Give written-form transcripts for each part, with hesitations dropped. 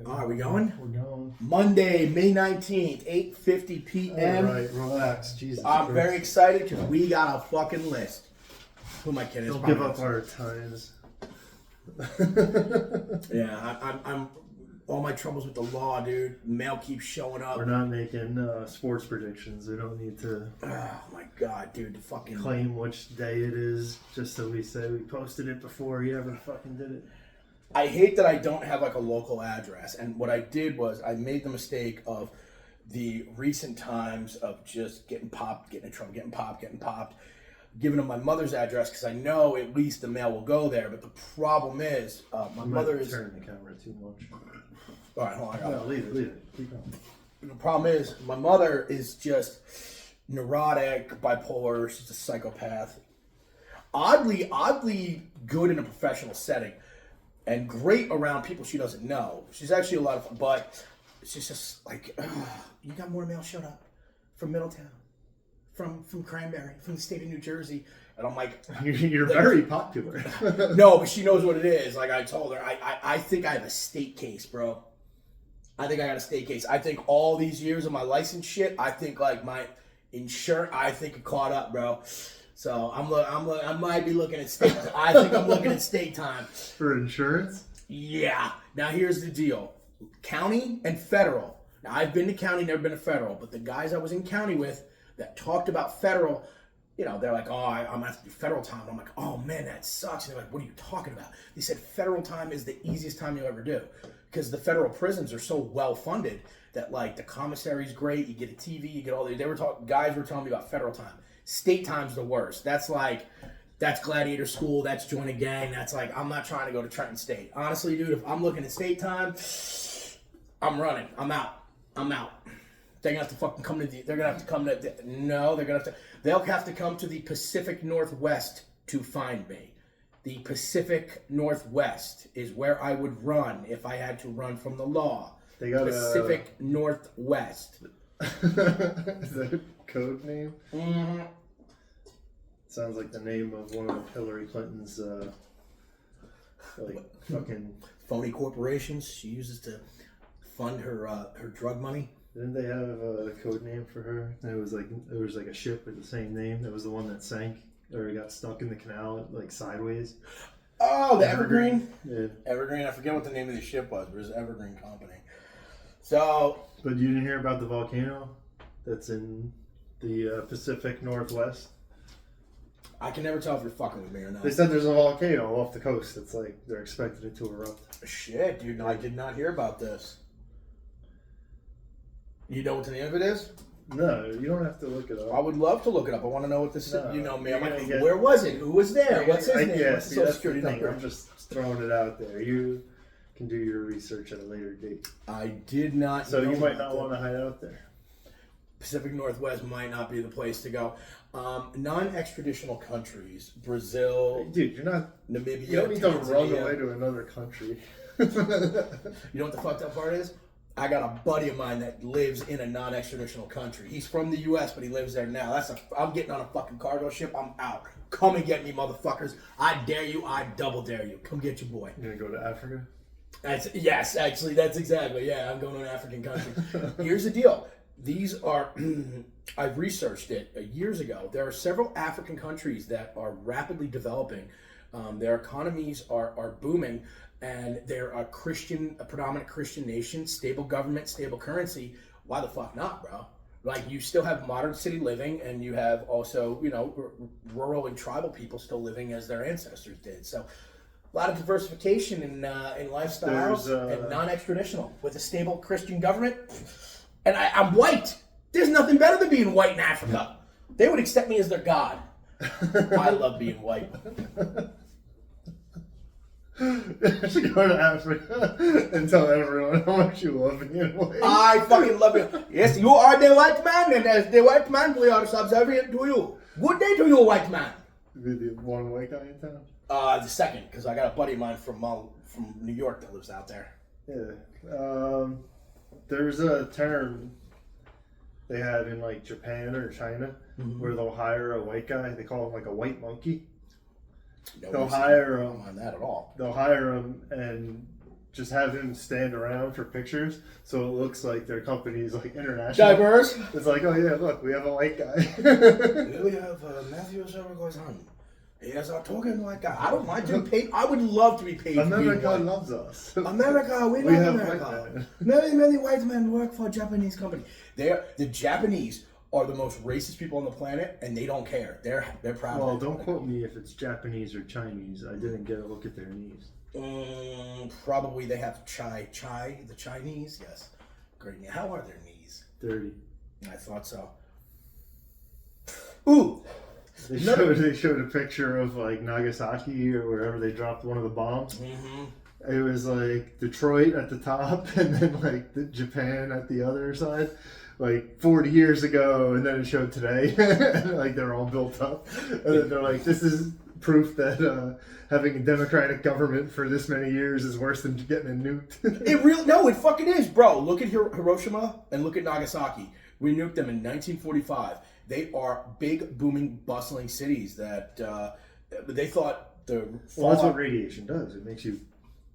Are we going? We're going. Monday, May 19th, 8:50 p.m. All right, relax. Jesus I'm Christ. very excited because we got a fucking list. Who am I kidding? Don't give up our times. Yeah, I'm all my troubles with the law, dude. Mail keeps showing up. We're not making sports predictions. We don't need to Oh my god, dude, the fucking claim which day it is just so we say we posted it before you ever fucking did it. I hate that I don't have like a local address. And what I did was I made the mistake of the recent times of just getting popped, getting in trouble, getting popped, giving them my mother's address because I know at least the mail will go there. But the problem is, my mother is. Turn the camera too much. All right, hold on. No, leave it. Keep going. The problem is, my mother is just neurotic, bipolar. She's a psychopath. Oddly good in a professional setting, and great around people she doesn't know. She's actually a lot of fun, but she's just like, you got more mail showed up from Middletown, from Cranberry, from the state of New Jersey, and I'm like, You're very popular. no, but she knows what it is. Like I told her, I think I have a state case, bro. I think I got a state case. I think all these years of my license shit, I think like my insurance, I think it caught up, bro. So I might be looking at state. I think I'm looking at state time For insurance? Yeah. Now here's the deal: county and federal. Now I've been to county, never been to federal, but the guys I was in county with that talked about federal, you know, they're like, oh, I'm gonna have to do federal time. I'm like, oh man, that sucks. And they're like, what are you talking about? They said federal time is the easiest time you'll ever do because the federal prisons are so well funded that like the commissary's great. You get a TV, you get all the. Guys were telling me about federal time. State time's the worst. That's gladiator school. That's join a gang. That's like, I'm not trying to go to Trenton State. Honestly, dude, if I'm looking at state time, I'm running. I'm out. They're gonna have to fucking come to they're gonna have to come to, no, they'll have to come to the Pacific Northwest to find me. The Pacific Northwest is where I would run if I had to run from the law. They got Pacific Northwest. Is that a code name? Mm-hmm. Sounds like the name of one of Hillary Clinton's fucking Phony corporations she uses to fund her drug money. Didn't they have a code name for her? And it was like a ship with the same name. That was the one that sank or got stuck in the canal like sideways. Oh, the Evergreen. Yeah. Evergreen. I forget what the name of the ship was, but it was Evergreen Company. So. But you didn't hear about the volcano that's in the Pacific Northwest? I can never tell if you're fucking with me or not. They said there's a volcano off the coast. It's like they're expecting it to erupt. Shit, dude, I did not hear about this. You know what the name of it is? No, you don't have to look it up. I would love to look it up. I want to know what this is. You know me. I'm like, get, where was it? Who was there? What's his name? Yeah, What's the social security the thing. number? I'm just throwing it out there. You can do your research at a later date. I did not So know you might about not want to hide out there. Pacific Northwest might not be the place to go. Non-extraditional countries, Brazil, Dude, you're not. Namibia, You don't need to run Tanzania. away to another country. You know what the fucked up part is? I got a buddy of mine that lives in a non-extraditional country. He's from the U.S., but he lives there now. I'm getting on a fucking cargo ship. I'm out. Come and get me, motherfuckers. I dare you. I double dare you. Come get your boy. You're gonna go to Africa? Yes, actually, that's exactly. Yeah, I'm going to an African country. Here's the deal. These are, I've researched it years ago. There are several African countries that are rapidly developing. Their economies are booming, and they're a predominant Christian nation, stable government, stable currency. Why the fuck not, bro? Like, you still have modern city living, and you have also, you know, rural and tribal people still living as their ancestors did. So, a lot of diversification in lifestyles and non-extraditional with a stable Christian government. And I'm white. There's nothing better than being white in Africa. They would accept me as their god. I love being white. You should go to Africa and tell everyone how much you love being white. I fucking love it. Yes, you are the white man, and as the white man, we are subservient to you. Good day to you, white man. Be the one white guy in town? The second, because I got a buddy of mine from New York that lives out there. Yeah. There's a term they have in like Japan or China where they'll hire a white guy. They call him like a white monkey. They'll hire him. On that at all. They'll hire him and just have him stand around for pictures, so it looks like their company's like international. Diverse. It's like, oh yeah, look, we have a white guy. Here we have Matthew Zergosan. He has a talking like that. I don't mind being paid. I would love to be paid. America for being loves us. America, we We love have America. white men. Many white men work for a Japanese company. The Japanese are the most racist people on the planet, and they don't care. They're proud. Well, of it. don't quote me if it's Japanese or Chinese. I didn't get a look at their knees. Probably they have the Chinese. Yes, great. How are their knees? Dirty. I thought so. Ooh. They showed a picture of like Nagasaki or wherever they dropped one of the bombs. Mm-hmm. It was like Detroit at the top, and then like Japan at the other side, like 40 years ago, and then it showed today, and like they're all built up, and then they're like, this is proof that having a democratic government for this many years is worse than getting it nuked. No, it fucking is, bro. Look at Hiroshima and look at Nagasaki. We nuked them in 1945. They are big, booming, bustling cities that they thought the. Well, that's what radiation does. It makes you,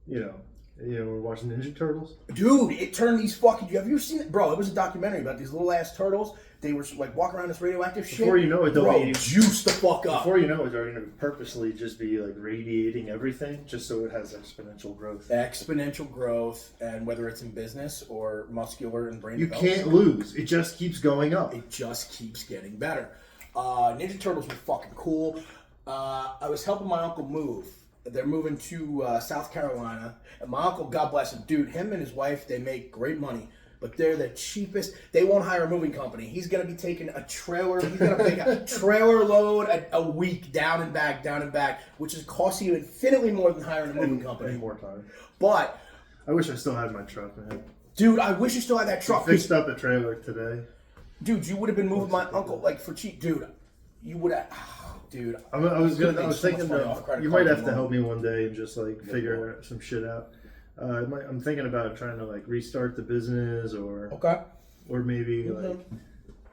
we're watching Ninja Turtles. Dude, it turned these fucking. Have you seen it, bro? It was a documentary about these little ass turtles. They were like walking around this radioactive shit. Before you know it, bro, juice the fuck up. Before you know it, they're going to purposely just be like radiating everything, just so it has exponential growth. Exponential growth, and whether it's in business or muscular and brain. You development, can't lose. It just keeps going up. It just keeps getting better. Ninja Turtles were fucking cool. I was helping my uncle move. They're moving to South Carolina. And my uncle, God bless him, dude, him and his wife, they make great money. But they're the cheapest. They won't hire a moving company. He's going to be taking a trailer. He's going to take a trailer load a week down and back, which is costing you infinitely more than hiring a moving company. And more time. But I wish I still had my truck, man. dude, I wish you still had that truck. I fixed up a trailer today. Dude, you would have been moving my uncle like for cheap. Dude, you would have. Dude, I was thinking money off credit you card might have to loan. help me one day and just like figure some shit out. I'm thinking about trying to like restart the business or maybe like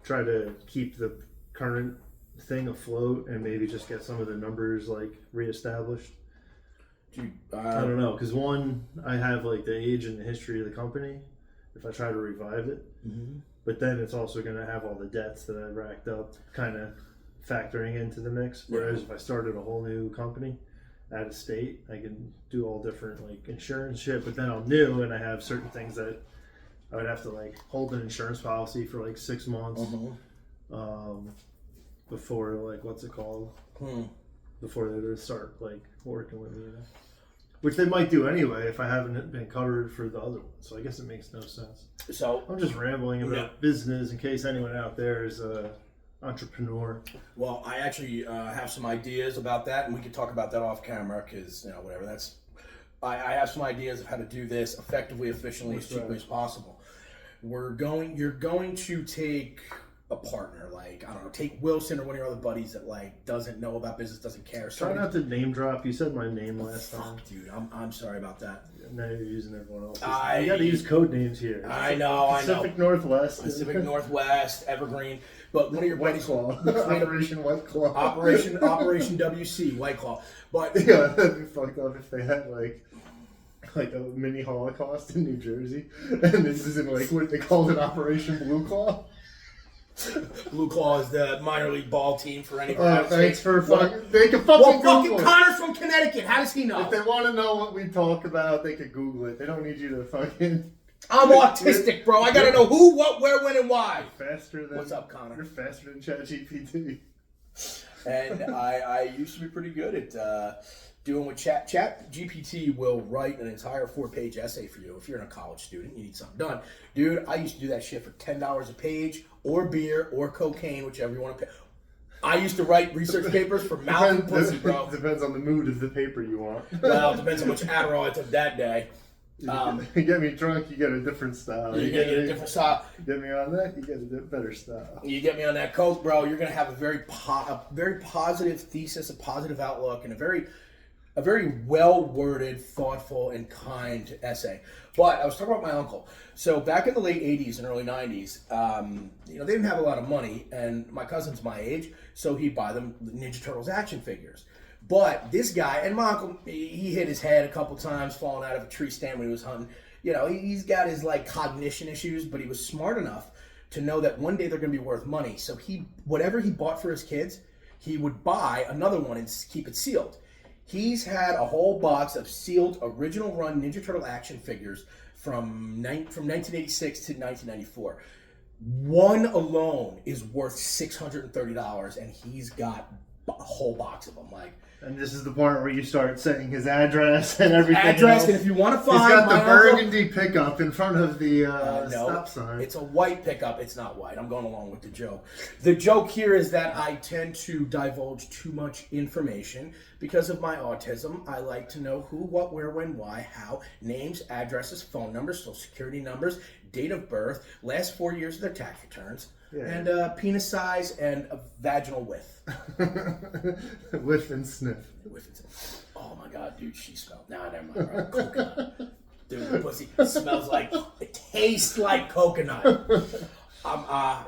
try to keep the current thing afloat and maybe just get some of the numbers like reestablished. Dude, I don't know, because one, I have like the age and the history of the company if I try to revive it, but then it's also going to have all the debts that I racked up kind of factoring into the mix. Whereas if I started a whole new company out of state, I can do all different like insurance shit, but then I'm new and I have certain things that I would have to like hold an insurance policy for like 6 months before like what's it called before they would start like working with me, which they might do anyway if I haven't been covered for the other one. So I guess it makes no sense. So I'm just rambling about business in case anyone out there is a entrepreneur. Well, I actually have some ideas about that, and we could talk about that off camera because whatever. That's I have some ideas of how to do this effectively, efficiently, as cheaply as possible. You're going to take a partner, like I don't know, take Wilson or one of your other buddies that like doesn't know about business, doesn't care. Try not to name drop. You said my name last time. Fuck, dude, I'm sorry about that. Now you're using everyone else's. You got to use code names here. I know. Pacific Northwest. Pacific Northwest, Evergreen. But one of your buddies, Operation White Claw. Operation WC, White Claw. But yeah, that'd be fucked up if they had like a mini Holocaust in New Jersey, and this is in like what they called it, Operation Blue Claw. Blue Claw is the minor league ball team for any. Thanks for fucking. They can Well, fucking fucking Google it. Connor's from Connecticut. How does he know? If they want to know what we talk about, they could Google it. They don't need you to fucking. I'm autistic, bro. I gotta know who, what, where, when, and why. Faster than. What's up, Connor? You're faster than ChatGPT. And I used to be pretty good at doing what ChatGPT will write an entire 4-page essay for you. If you're a college student, you need something done. Dude, I used to do that shit for $10 a page, or beer, or cocaine, whichever you want to pay. I used to write research papers for mouth and pussy, bro. Depends on the mood of the paper you want. Well, it depends on how much Adderall I took that day. You get me drunk, you get a different style. You get a different style. Get me on that, you get a better style. You get me on that coke, bro. You're gonna have a very positive thesis, a positive outlook, and a very well worded, thoughtful, and kind essay. But I was talking about my uncle. So back in the late '80s and early '90s, they didn't have a lot of money, and my cousin's my age, so he'd buy them Ninja Turtles action figures. But this guy, and my uncle, he hit his head a couple times falling out of a tree stand when he was hunting. You know, he's got his like cognition issues, but he was smart enough to know that one day they're going to be worth money. So whatever he bought for his kids, he would buy another one and keep it sealed. He's had a whole box of sealed original run Ninja Turtle action figures from 1986 to 1994. One alone is worth $630, and he's got a whole box of them. Like, And this is the part where you start saying his address and everything. Address, else. and if you want to find, he's got the my burgundy pickup in front of the no, stop sign. It's a white pickup. It's not white. I'm going along with the joke. The joke here is that I tend to divulge too much information because of my autism. I like to know who, what, where, when, why, how, names, addresses, phone numbers, social security numbers, date of birth, last 4 years of their tax returns, and penis size and vaginal width. Whiff and sniff. Oh my god, dude, she smelled. Nah, never mind, bro. Coconut. Dude, the pussy smells like, it tastes like coconut.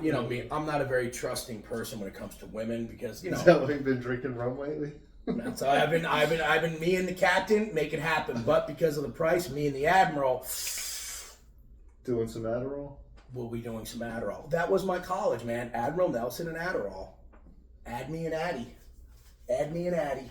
You know me, I'm not a very trusting person when it comes to women because, you know. Is that why you've been drinking rum lately? So I've been me and the captain make it happen, but because of the price, me and the admiral Doing some Adderall? will be doing some Adderall. That was my college, man. Admiral Nelson and Adderall. Add me and Addie. Add me and Addie.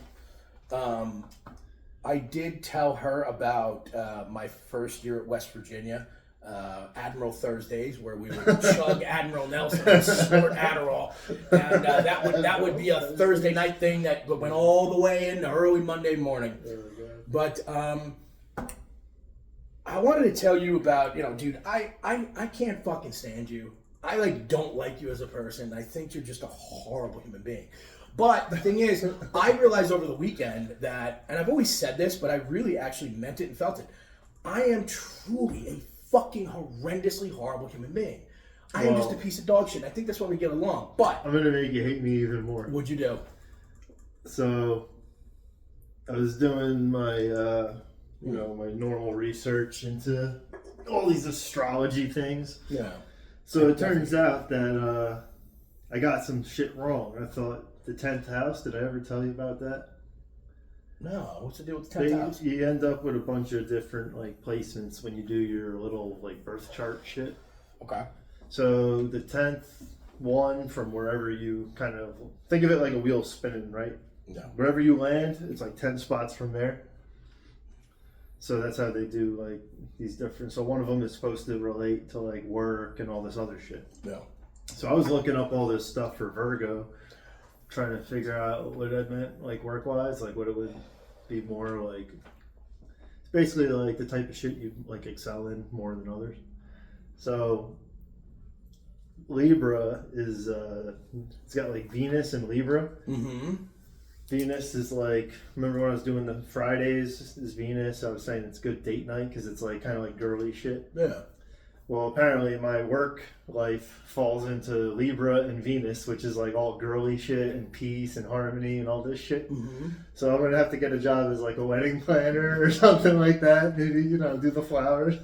I did tell her about my first year at West Virginia, Admiral Thursdays, where we would chug Admiral Nelson and snort Adderall, and that would be a Thursday night thing that went all the way into early Monday morning. But I wanted to tell you about, you know, dude, I can't fucking stand you. I don't like you as a person. I think you're just a horrible human being. But the thing is, I realized over the weekend that, and I've always said this, but I really actually meant it and felt it. I am truly a fucking horrendously horrible human being. I am just a piece of dog shit. I think that's why we get along. But I'm gonna make you hate me even more. what'd you do? So I was doing my my normal research into all these astrology things. Yeah. So it turns out that I got some shit wrong. I thought the 10th house, did I ever tell you about that? No. What's the deal with the 10th house? You end up with a bunch of different placements when you do your little birth chart shit. Okay. So the 10th one from wherever you kind of think of it like a wheel spinning, right? No. Wherever you land, it's 10 spots from there. So that's how they do these different. So one of them is supposed to relate to work and all this other shit. Yeah. So I was looking up all this stuff for Virgo, trying to figure out what it meant work wise, what it would be more it's basically the type of shit you excel in more than others. So Libra is it's got Venus and Libra. Mm-hmm. Venus is remember when I was doing the Fridays is Venus, I was saying it's good date night because it's kind of girly shit. Yeah. Well, apparently my work life falls into Libra and Venus, which is all girly shit and peace and harmony and all this shit. Mm-hmm. So I'm going to have to get a job as a wedding planner or something like that. Maybe, do the flowers.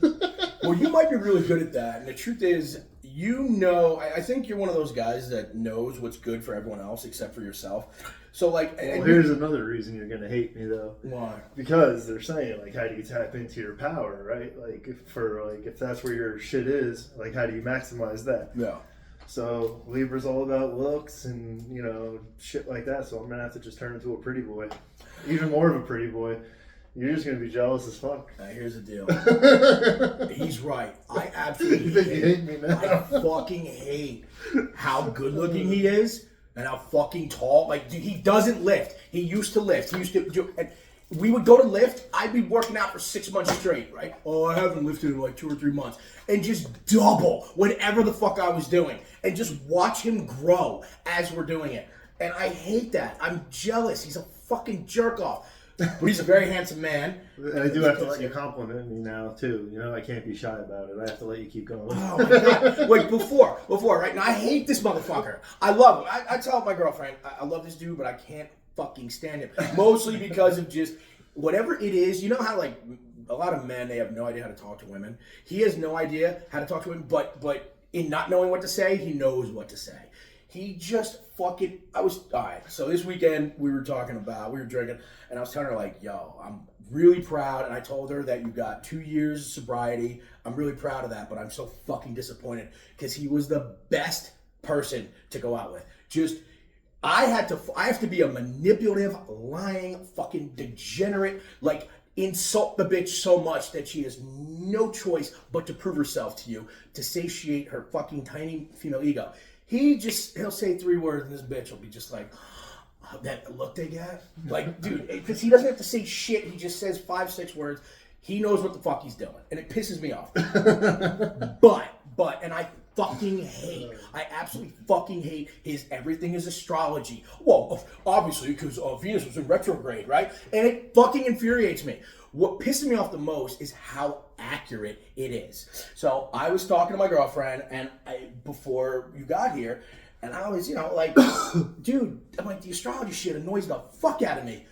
Well, you might be really good at that. And the truth is, I think you're one of those guys that knows what's good for everyone else except for yourself. So here's another reason you're going to hate me though. Why? Because they're saying how do you tap into your power, right? If that's where your shit is, how do you maximize that? Yeah. So Libra's all about looks and shit like that. So I'm gonna have to just turn into a pretty boy, even more of a pretty boy. You're just gonna be jealous as fuck. Now here's the deal. He's right. I absolutely You think you hate me now? I fucking hate how good looking he is and how fucking tall. Dude, he doesn't lift. He used to lift. He used to do. And we would go to lift. I'd be working out for 6 months straight, right? Oh, I haven't lifted in 2 or 3 months, and just double whatever the fuck I was doing, and just watch him grow as we're doing it. And I hate that. I'm jealous. He's a fucking jerk off. But he's a very handsome man. And I do have to let you compliment me now too. I can't be shy about it. I have to let you keep going. Oh my god! Before, right now, I hate this motherfucker. I love him. I tell my girlfriend, I love this dude, but I can't fucking stand him. Mostly because of just whatever it is. You know how a lot of men, they have no idea how to talk to women. He has no idea how to talk to women, but in not knowing what to say, he knows what to say. He just fucking. I was all right. So this weekend we were drinking, and I was telling her like, "Yo, I'm really proud." And I told her that you got 2 years of sobriety. I'm really proud of that, but I'm so fucking disappointed because he was the best person to go out with. I have to be a manipulative, lying, fucking degenerate, like insult the bitch so much that she has no choice but to prove herself to you to satiate her fucking tiny female ego. He'll say 3 words and this bitch will be just like, that look they got? Like, dude, because he doesn't have to say shit. He just says 5, 6 words. He knows what the fuck he's doing. And it pisses me off. And I absolutely fucking hate his everything is astrology. Well, obviously, because Venus was in retrograde, right? And it fucking infuriates me. What pisses me off the most is how accurate it is. So I was talking to my girlfriend before you got here, and I was, like, dude, I'm like, the astrology shit annoys the fuck out of me.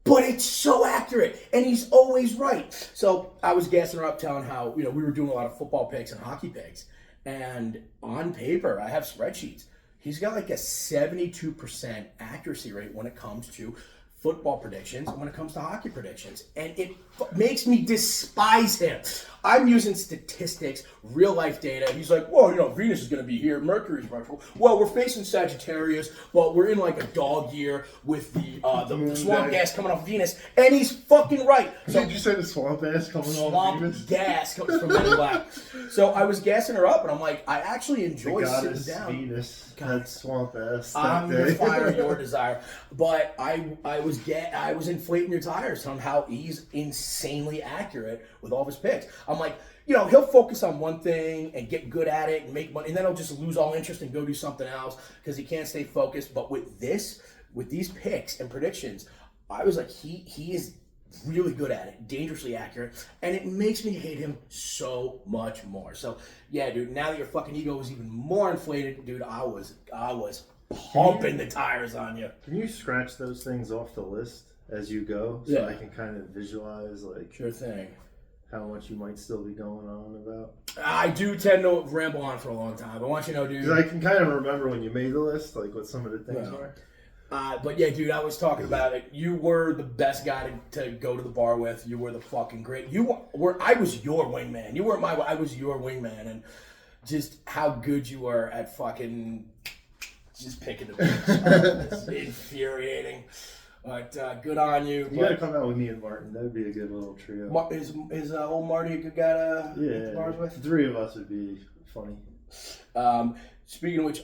But it's so accurate, and he's always right. So I was gassing her up, telling how, we were doing a lot of football picks and hockey picks. And on paper, I have spreadsheets. He's got like a 72% accuracy rate when it comes to football predictions and when it comes to hockey predictions. And it makes me despise him. I'm using statistics, real life data. He's like, well, Venus is going to be here. Mercury's retro. Well, we're facing Sagittarius. Well, we're in like a dog year with the swamp gas coming off Venus. And he's fucking right. So, did you say the swamp gas coming off Venus? Swamp gas comes from Men in Black. So I was gassing her up, and I'm like, I actually enjoy sitting down. Venus. That swamp ass. I'm gonna fire your desire, but I was inflating your tires on how he's insanely accurate with all of his picks. I'm like, he'll focus on one thing and get good at it and make money, and then he'll just lose all interest and go do something else because he can't stay focused. But with these picks and predictions, I was like, he is really good at it, dangerously accurate, and it makes me hate him so much more. So yeah, dude, now that your fucking ego was even more inflated, dude, I was pumping the tires on you. Can you scratch those things off the list as you go so I can kind of visualize like sure thing how much you might still be going on about? I do tend to ramble on for a long time. I want you to know, dude. Because I can kind of remember when you made the list, like what some of the things were. But yeah, dude, I was talking about it. You were the best guy to go to the bar with. You were the fucking great. I was your wingman. You weren't I was your wingman, and just how good you were at fucking just picking the bitch. It's infuriating. But good on you. You gotta come out with me and Martin. That'd be a good little trio. Is old Marty a good guy to hit the bars with? 3 of us would be funny. Speaking of which,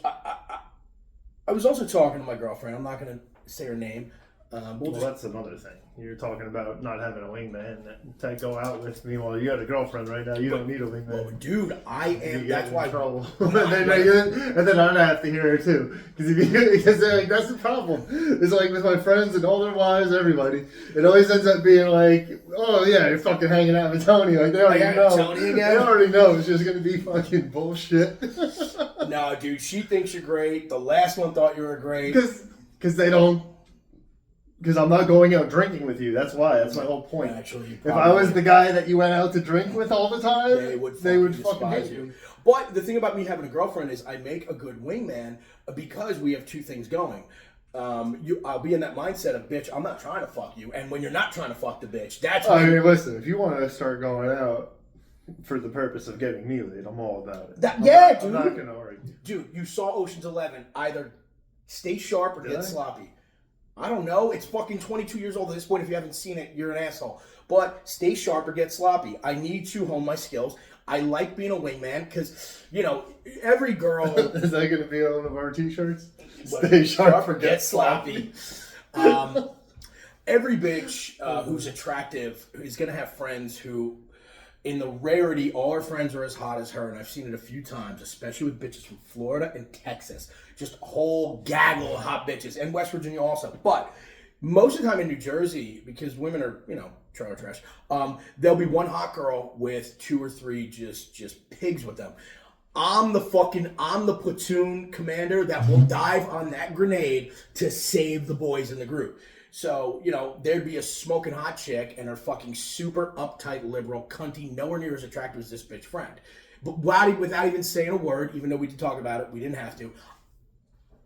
I was also talking to my girlfriend. I'm not going to say her name. That's another thing. You're talking about not having a wingman to go out with. Meanwhile, you got a girlfriend right now. You don't need a wingman. Well, dude, I am. That's why. Trouble. and then I'd have to hear it too, because like, that's the problem. It's like with my friends and all their wives, everybody. It always ends up being like, oh yeah, you're fucking hanging out with Tony. Like they already know. Tony again? They already know it's just gonna be fucking bullshit. No, dude, she thinks you're great. The last one thought you were great. Because they don't. Because I'm not going out drinking with you. That's why. That's my whole point. Actually, if I was the guy that you went out to drink with all the time, they would fucking hate you. But the thing about me having a girlfriend is I make a good wingman because we have 2 things going. I'll be in that mindset of, bitch, I'm not trying to fuck you. And when you're not trying to fuck the bitch, that's when... I mean, listen, if you want to start going out for the purpose of getting me laid, I'm all about it. Dude. I'm not going to argue. Dude, you saw Ocean's 11. Either stay sharp or get sloppy. I don't know. It's fucking 22 years old at this point. If you haven't seen it, you're an asshole. But stay sharp or get sloppy. I need to hone my skills. I like being a wingman because, every girl... Is that going to be on one of our t-shirts? Stay sharp or get sloppy. Every bitch who's attractive is going to have friends who, in the rarity, all her friends are as hot as her. And I've seen it a few times, especially with bitches from Florida and Texas. Just a whole gaggle of hot bitches. And West Virginia also. But most of the time in New Jersey, because women are, trailer trash, there'll be one hot girl with 2 or 3 just pigs with them. I'm the platoon commander that will dive on that grenade to save the boys in the group. So, there'd be a smoking hot chick and her fucking super uptight liberal cunty, nowhere near as attractive as this bitch friend. But without even saying a word, even though we did talk about it, we didn't have to.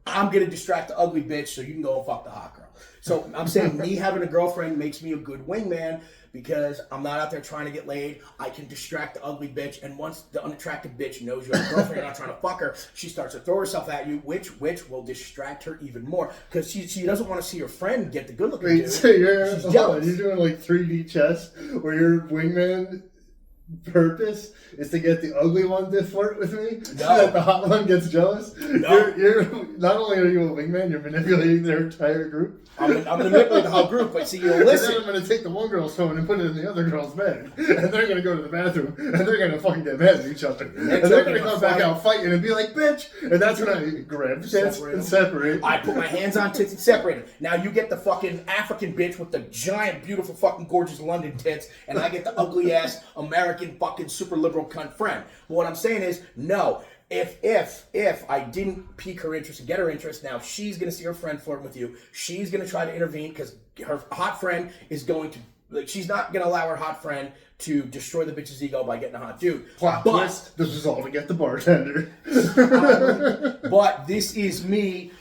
I'm gonna distract the ugly bitch so you can go and fuck the hot girl. So I'm saying me having a girlfriend makes me a good wingman because I'm not out there trying to get laid. I can distract the ugly bitch, and once the unattractive bitch knows you have a girlfriend, you're not trying to fuck her, she starts to throw herself at you, which will distract her even more because she doesn't want to see her friend get the good looking dude. So you're jealous. You're doing like 3D chess where your wingman purpose is to get the ugly one to flirt with me so that the hot one gets jealous. No. You're not only are you a wingman, you're manipulating their entire group. I'm manipulating the whole group, but see, you'll listen. And then I'm going to take the one girl's phone and put it in the other girl's bed. And they're going to go to the bathroom and they're going to fucking get mad at each other. And they're going to come back out fighting and be like, bitch. And that's when I grab tits and separate. I put my hands on tits and separate them. Now you get the fucking African bitch with the giant, beautiful, fucking gorgeous London tits, and I get the ugly ass American fucking super liberal cunt friend. But what I'm saying is, no. If I didn't pique her interest and get her interest, now she's gonna see her friend flirting with you. She's gonna try to intervene because her hot friend is going to, like, she's not gonna allow her hot friend to destroy the bitch's ego by getting a hot dude. Plot twist, this is all to get the bartender. But this is me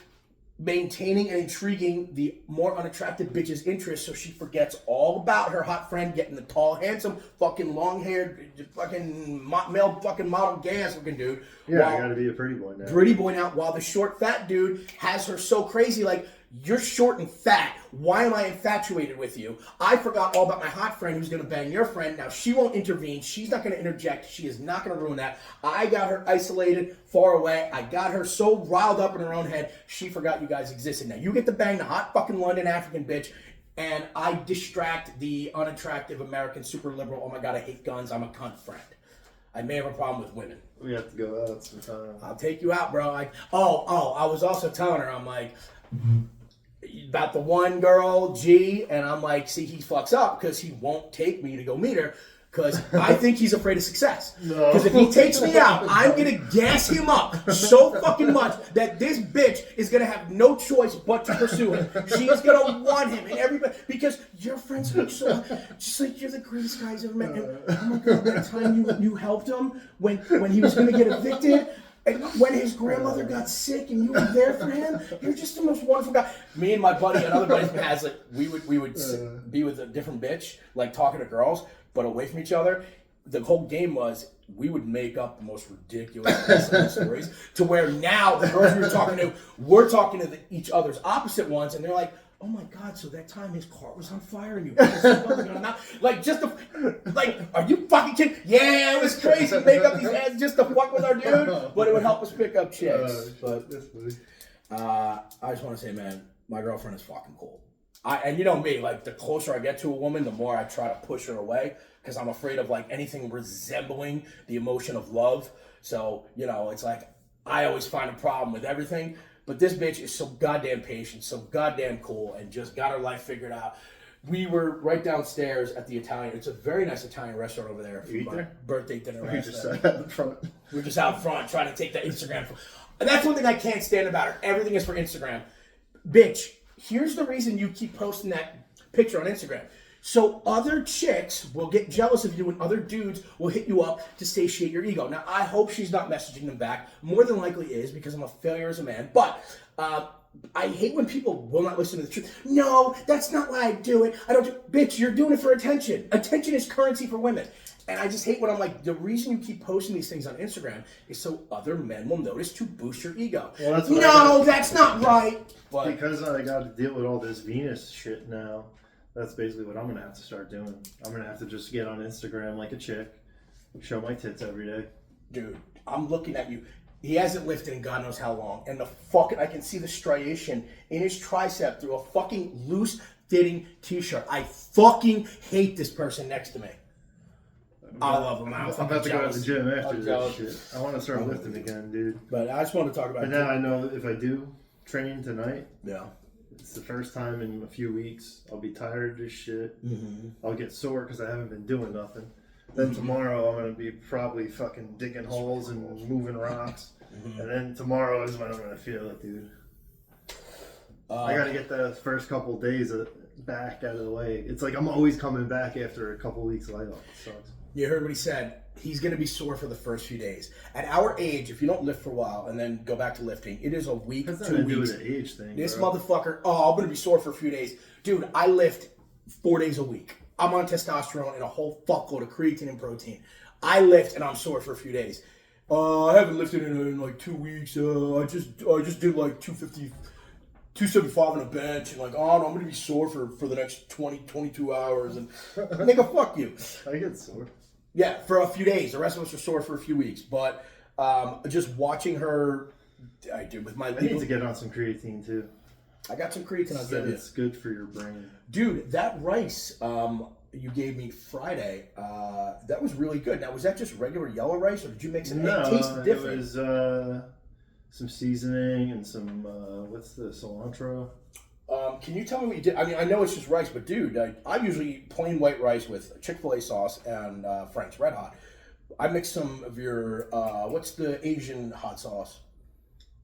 maintaining and intriguing the more unattractive bitch's interest so she forgets all about her hot friend getting the tall, handsome, fucking long-haired, fucking male fucking model gas looking dude. Yeah, I gotta be a pretty boy now. Pretty boy now, while the short fat dude has her so crazy, like, you're short and fat. Why am I infatuated with you? I forgot all about my hot friend who's going to bang your friend. Now, she won't intervene. She's not going to interject. She is not going to ruin that. I got her isolated, far away. I got her so riled up in her own head, she forgot you guys existed. Now, you get to bang the hot fucking London African bitch, and I distract the unattractive American super liberal, oh my God, I hate guns, I'm a cunt friend. I may have a problem with women. We have to go out sometime. I'll take you out, bro. I was also telling her, I'm like, about the one girl, G, and I'm like, see, he fucks up because he won't take me to go meet her because I think he's afraid of success. Because if he takes me out, I'm going to gas him up so fucking much that this bitch is going to have no choice but to pursue him. She's going to want him and everybody, because your friends are so, just like, you're the greatest guy he's ever met. And, oh my God, that time you helped him when he was going to get evicted. And when his grandmother got sick and you were there for him, you're just the most wonderful guy. Me and my buddy and other buddies has, like, we would be with a different bitch, like talking to girls, but away from each other. The whole game was we would make up the most ridiculous stories to where now the girls we were talking to, we're talking to each other's opposite ones, and they're like, oh my God, so that time his car was on fire and you like, just to, like, are you fucking kidding? Yeah, it was crazy. Make up these ads just to fuck with our dude, but it would help us pick up chicks. But I just want to say, man, my girlfriend is fucking cool. And you know me, like, the closer I get to a woman, the more I try to push her away because I'm afraid of, like, anything resembling the emotion of love. So, you know, it's like I always find a problem with everything. But this bitch is so goddamn patient, so goddamn cool, and just got her life figured out. We were right downstairs at the Italian. It's a very nice Italian restaurant over there for my birthday dinner. We just sat out front. We're just out front trying to take that Instagram. And that's one thing I can't stand about her. Everything is for Instagram. Bitch, here's the reason you keep posting that picture on Instagram. So other chicks will get jealous of you and other dudes will hit you up to satiate your ego. Now, I hope she's not messaging them back. More than likely is because I'm a failure as a man. But I hate when people will not listen to the truth. No, that's not why I do it. I don't do bitch, you're doing it for attention. Attention is currency for women. And I just hate when I'm like, the reason you keep posting these things on Instagram is so other men will notice to boost your ego. Well, that's not right. But because I got to deal with all this Venus shit now. That's basically what I'm going to have to start doing. I'm going to have to just get on Instagram like a chick, show my tits every day. Dude, I'm looking at you. He hasn't lifted in God knows how long. And I can see the striation in his tricep through a fucking loose-fitting t-shirt. I fucking hate this person next to me. I love him. I'm about to go to the gym after this shit. I want to start lifting again, dude. But I just want to talk about it. But now I know if I do train tonight, it's the first time in a few weeks. I'll be tired of this shit. Mm-hmm. I'll get sore because I haven't been doing nothing. Then tomorrow I'm going to be probably fucking digging holes and moving rocks. Mm-hmm. And then tomorrow is when I'm going to feel it, dude. I got to get the first couple of days back out of the way. It's like I'm always coming back after a couple of weeks layoff. It sucks. You heard what he said. he's going to be sore for the first few days. At our age, if you don't lift for a while and then go back to lifting, it is a week, That's 2 not to do weeks. with the age thing. This bro. motherfucker, I'm going to be sore for a few days. Dude, I lift 4 days a week. I'm on testosterone and a whole fuckload of creatine and protein. I lift and I'm sore for a few days. I haven't lifted in like 2 weeks. I just did like 250, 275 on a bench. And like, oh, no, I'm going to be sore for the next 22 hours. And nigga, fuck you. I get sore. Yeah, for a few days. The rest of us are sore for a few weeks. But just watching her, I do with my I need legal. to get on some creatine too. I got some creatine. I'll give you. It's good for your brain. Dude, that rice you gave me Friday, that was really good. Now, was that just regular yellow rice, or did you mix it? No, It tasted different. it was some seasoning and some what's the cilantro. Can you tell me what you did? I mean, I know it's just rice, but dude, I usually eat plain white rice with Chick-fil-A sauce and Frank's Red Hot. I mixed some of your, what's the Asian hot sauce?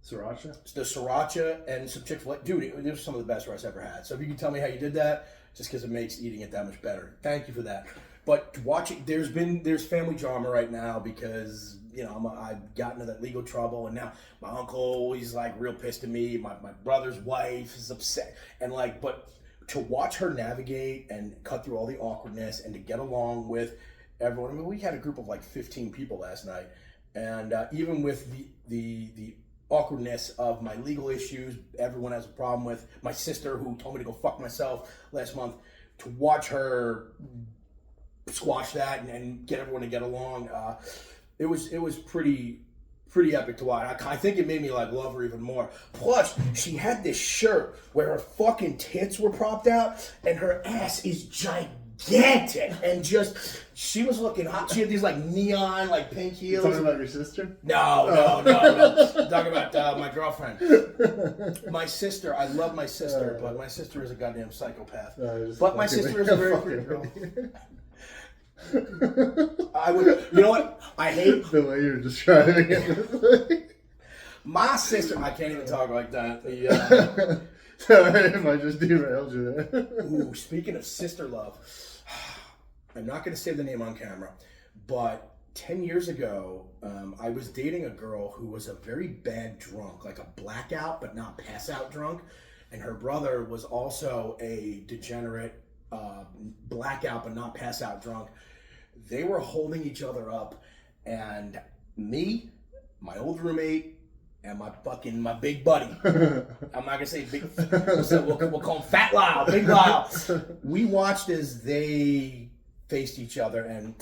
Sriracha. It's the sriracha and some Chick-fil-A. Dude, it was some of the best rice I ever had. So if you can tell me how you did that, just because it makes eating it that much better. Thank you for that. But watching, there's family drama right now because, you know, I've gotten into that legal trouble, and now my uncle, he's like real pissed at me. My brother's wife is upset. And like, but to watch her navigate and cut through all the awkwardness and to get along with everyone. I mean, we had a group of like 15 people last night. And even with the awkwardness of my legal issues, everyone has a problem with my sister, who told me to go fuck myself last month, to watch her squash that and get everyone to get along. It was pretty epic to watch. I think it made me like love her even more. Plus, she had this shirt where her fucking tits were propped out and her ass is gigantic, and just she was looking hot. She had these like neon like pink You heels. talking about your sister? No. I'm talking about my girlfriend. My sister, I love my sister, but my sister is a goddamn psychopath. But my sister is a very pretty girl. I would, you know what? I hate the way you're describing it. my sister. I can't even talk like that. Sorry if I just derailed you there. Ooh, speaking of sister love, I'm not going to say the name on camera, but 10 years ago, I was dating a girl who was a very bad drunk, like a blackout but not pass out drunk, and her brother was also a degenerate blackout but not pass out drunk. They were holding each other up, and me, my old roommate, and my big buddy. I'm not gonna say big. So we'll call him Fat Lyle, Big Lyle. We watched as they faced each other and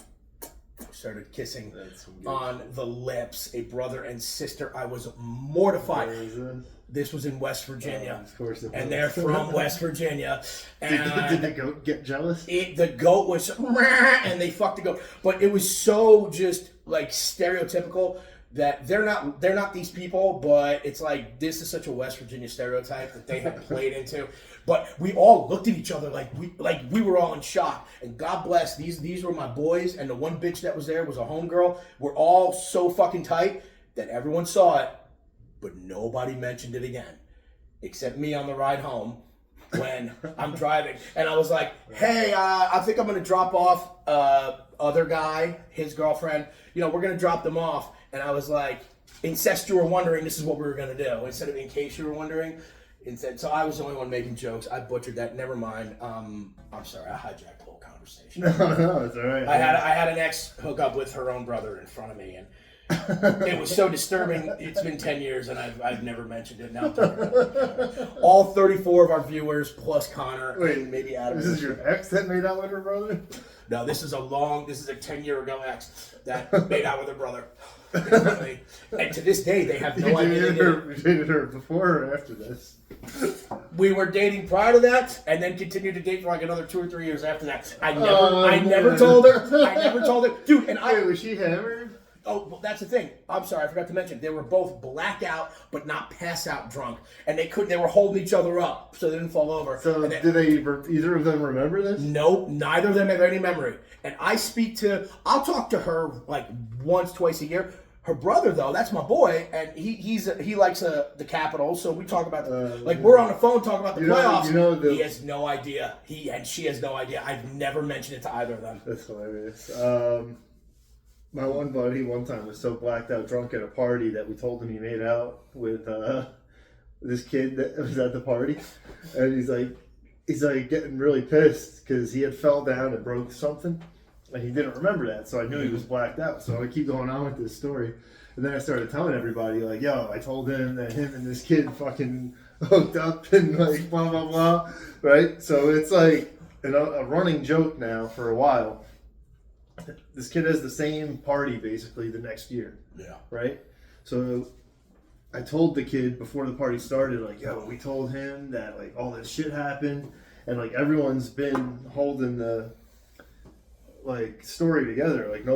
started kissing on the lips. A brother and sister. I was mortified. Where is this? This was in West Virginia, Of course it was. and they're from West Virginia. And Did the goat get jealous? the goat was and they fucked the goat, but it was so just like stereotypical that they're not these people, but it's like this is such a West Virginia stereotype that they had played into. But we all looked at each other like we were all in shock. And God bless, these were my boys, and the one bitch that was there was a homegirl. We're all so fucking tight that everyone saw it, but nobody mentioned it again, except me on the ride home when I'm driving. And I was like, hey, I think I'm going to drop off other guy, his girlfriend. You know, we're going to drop them off. And I was like, in case you were wondering, this is what we were going to do. Instead of in case you were wondering. Instead, so I was the only one making jokes. I butchered that. Never mind. I'm sorry. I hijacked the whole conversation. No, it's all right. I had an ex hook up with her own brother in front of me, and it was so disturbing. It's been 10 years, and I've never mentioned it. Now I'm talking about it. All 34 of our viewers, plus Connor, Wait, and maybe Adam. This is your ex that made out with her brother? No, this is a 10-year ago ex that made out with her brother. And to this day, they have no idea. You dated her before or after this? We were dating prior to that, and then continued to date for like another 2 or 3 years after that. I never told her, dude. And Wait, was she hammered? Oh, well, that's the thing. I'm sorry, I forgot to mention. They were both blackout, but not pass out drunk, and they were holding each other up so they didn't fall over. So and did either of them remember this? No, neither of them have any memory. And I'll talk to her like once, twice a year. Her brother, though, that's my boy, and he likes the Capitals, so we talk about we're on the phone talking about the playoffs. He has no idea. She has no idea. I've never mentioned it to either of them. That's hilarious. My one buddy one time was so blacked out drunk at a party that we told him he made out with this kid that was at the party, and he's like getting really pissed because he had fell down and broke something, and he didn't remember that. So I knew he was blacked out. So I keep going on with this story, and then I started telling everybody like, "Yo, I told him that him and this kid fucking hooked up and like blah blah blah," right? So it's like a running joke now for a while. This kid has the same party basically the next year. Yeah. Right? So I told the kid before the party started, like, yo, we told him that like all this shit happened and like everyone's been holding the like story together. Like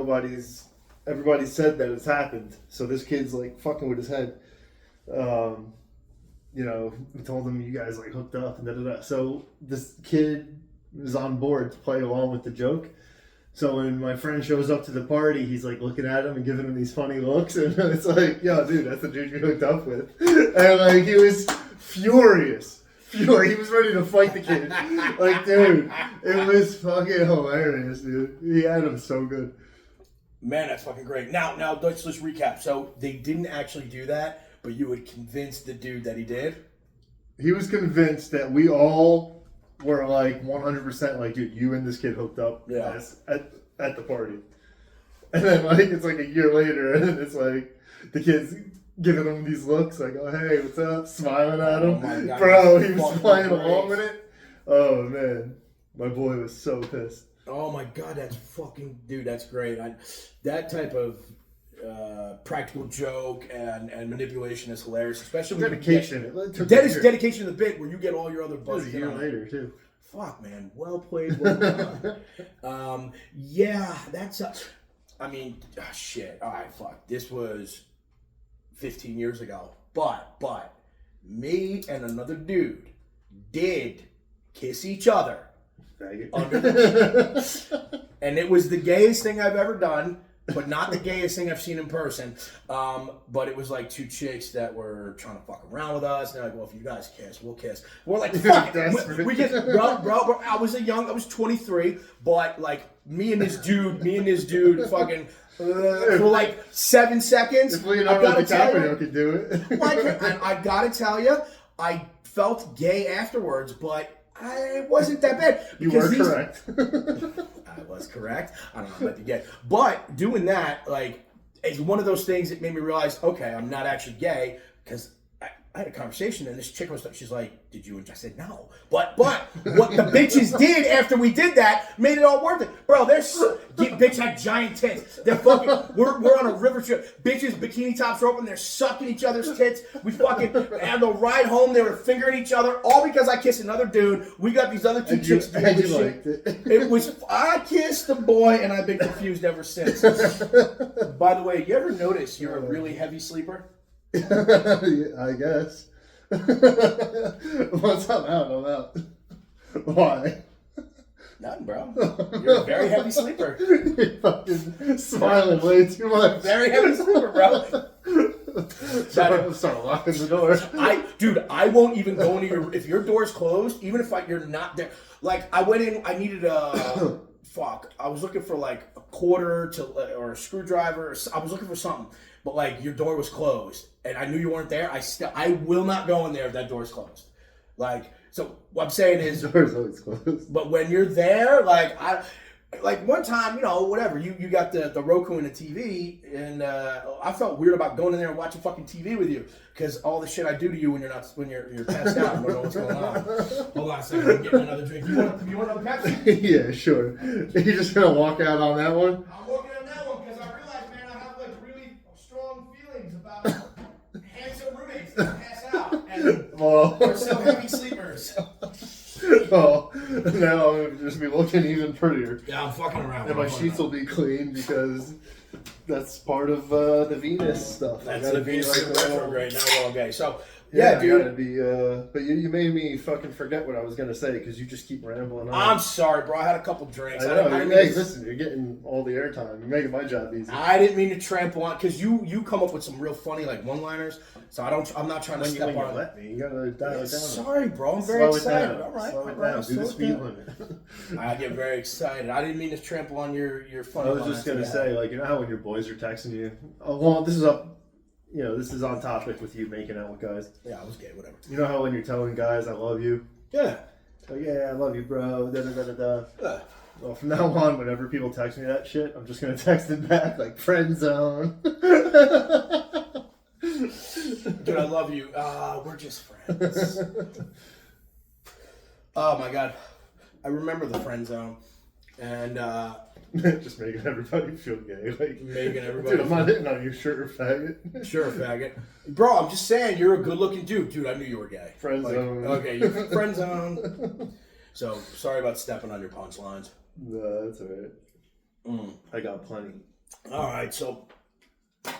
everybody said that it's happened. So this kid's like fucking with his head. We told him you guys like hooked up and da da da. So this kid was on board to play along with the joke. So when my friend shows up to the party, he's like looking at him and giving him these funny looks, and it's like, yo, dude, that's the dude you hooked up with. And like he was furious. He was ready to fight the kid. Like, dude, it was fucking hilarious, dude. He had him so good. Man, that's fucking great. Now let's just recap. So they didn't actually do that, but you would convince the dude that he did? He was convinced that we all were like 100% like, dude, you and this kid hooked up at the party. And then like it's like a year later, and it's like the kid's giving him these looks like, oh hey, what's up? Smiling at him. Oh God, bro, he was playing along with it. Oh man. My boy was so pissed. Oh my God, that's great. That type of practical joke and manipulation is hilarious, especially dedication. Dedication to the bit where you get all your other buddies. A year later too. Fuck, man, well played, well done. Yeah, that's. Shit. All right, fuck. This was 15 years ago, but me and another dude did kiss each other. Under the and it was the gayest thing I've ever done. But not the gayest thing I've seen in person. But it was like two chicks that were trying to fuck around with us. And they're like, well, if you guys kiss, we'll kiss. We're like, fuck it. We kiss. Bro, I was 23. But like, me and this dude fucking for like 7 seconds. If Leonardo DiCaprio could do it. And I gotta tell you, I felt gay afterwards, but I wasn't that bad. You were correct. I was correct. I don't know about the gay. But doing that, like, is one of those things that made me realize, okay, I'm not actually gay, because I had a conversation and this chick she's like, did you? And I said, no. But what the bitches did after we did that made it all worth it. Bro, bitch had giant tits. They're fucking, we're on a river trip. Bitches, bikini tops are open. They're sucking each other's tits. We fucking, and the ride home, they were fingering each other, all because I kissed another dude. We got these other two chicks doing this shit. I kissed the boy and I've been confused ever since. By the way, you ever notice you're a really heavy sleeper? I guess. What's up? I don't know about. Why? Nothing, bro. You're a very heavy sleeper. You're fucking smiling way too much. Very heavy sleeper, bro. Start locking the door. I won't even go into your. If your door's closed, even if you're not there. Like I went in, I needed a. I was looking for like a quarter or a screwdriver. I was looking for something. But like your door was closed, and I knew you weren't there. I will not go in there if that door's closed. Like, so what I'm saying is, the door's always closed. But when you're there, like one time, whatever, you got the Roku and the TV, and I felt weird about going in there and watching fucking TV with you because all the shit I do to you when you're passed out and don't know what's going on. Hold on a second, I'm getting another drink. You want another Pepsi? Yeah, sure. You're just gonna walk out on that one? I'm walking on that one because I realized, man, I have like really strong feelings about handsome roommates that pass out and we're so heavy sleepers. Oh, now I'm just be looking even prettier. Yeah, I'm fucking around. And my sheets will be clean because that's part of the Venus stuff. That's the Venus retrograde. Now we're all gay. So Yeah, dude. I gotta be, but you made me fucking forget what I was gonna say because you just keep rambling on. I'm sorry, bro. I had a couple drinks. I know. didn't Hey, mean to- listen, you're getting all the airtime. You're making my job easy. I didn't mean to trample on because you come up with some real funny like one-liners. So I'm not trying to When step you on. let me, you gotta dial it down. Sorry, bro. I'm very Slow it excited. down. All right, Slow all it right, down. Do slow the it speed down. limit. I get very excited. I didn't mean to trample on your funny. I was just gonna lines. say, like, you know how when your boys are texting you, oh, well, this is up. This is on topic with you making out with guys. Yeah, I was gay. Whatever. You know how when you're telling guys, I love you? Yeah. Oh, yeah, I love you, bro. Da, da, da, da, da. Yeah. Well, from now on, whenever people text me that shit, I'm just going to text it back, like, friend zone. Dude, I love you. We're just friends. Oh my god, I remember the friend zone, and Just making everybody feel gay. Like, making everybody. dude, I'm not hitting on you, sure, faggot. Sure, faggot. Bro, I'm just saying, you're a good-looking dude. Dude, I knew you were gay. Friend zone. Okay, you're friend zone. So, sorry about stepping on your punchlines. No, that's all right. I got plenty. All right, so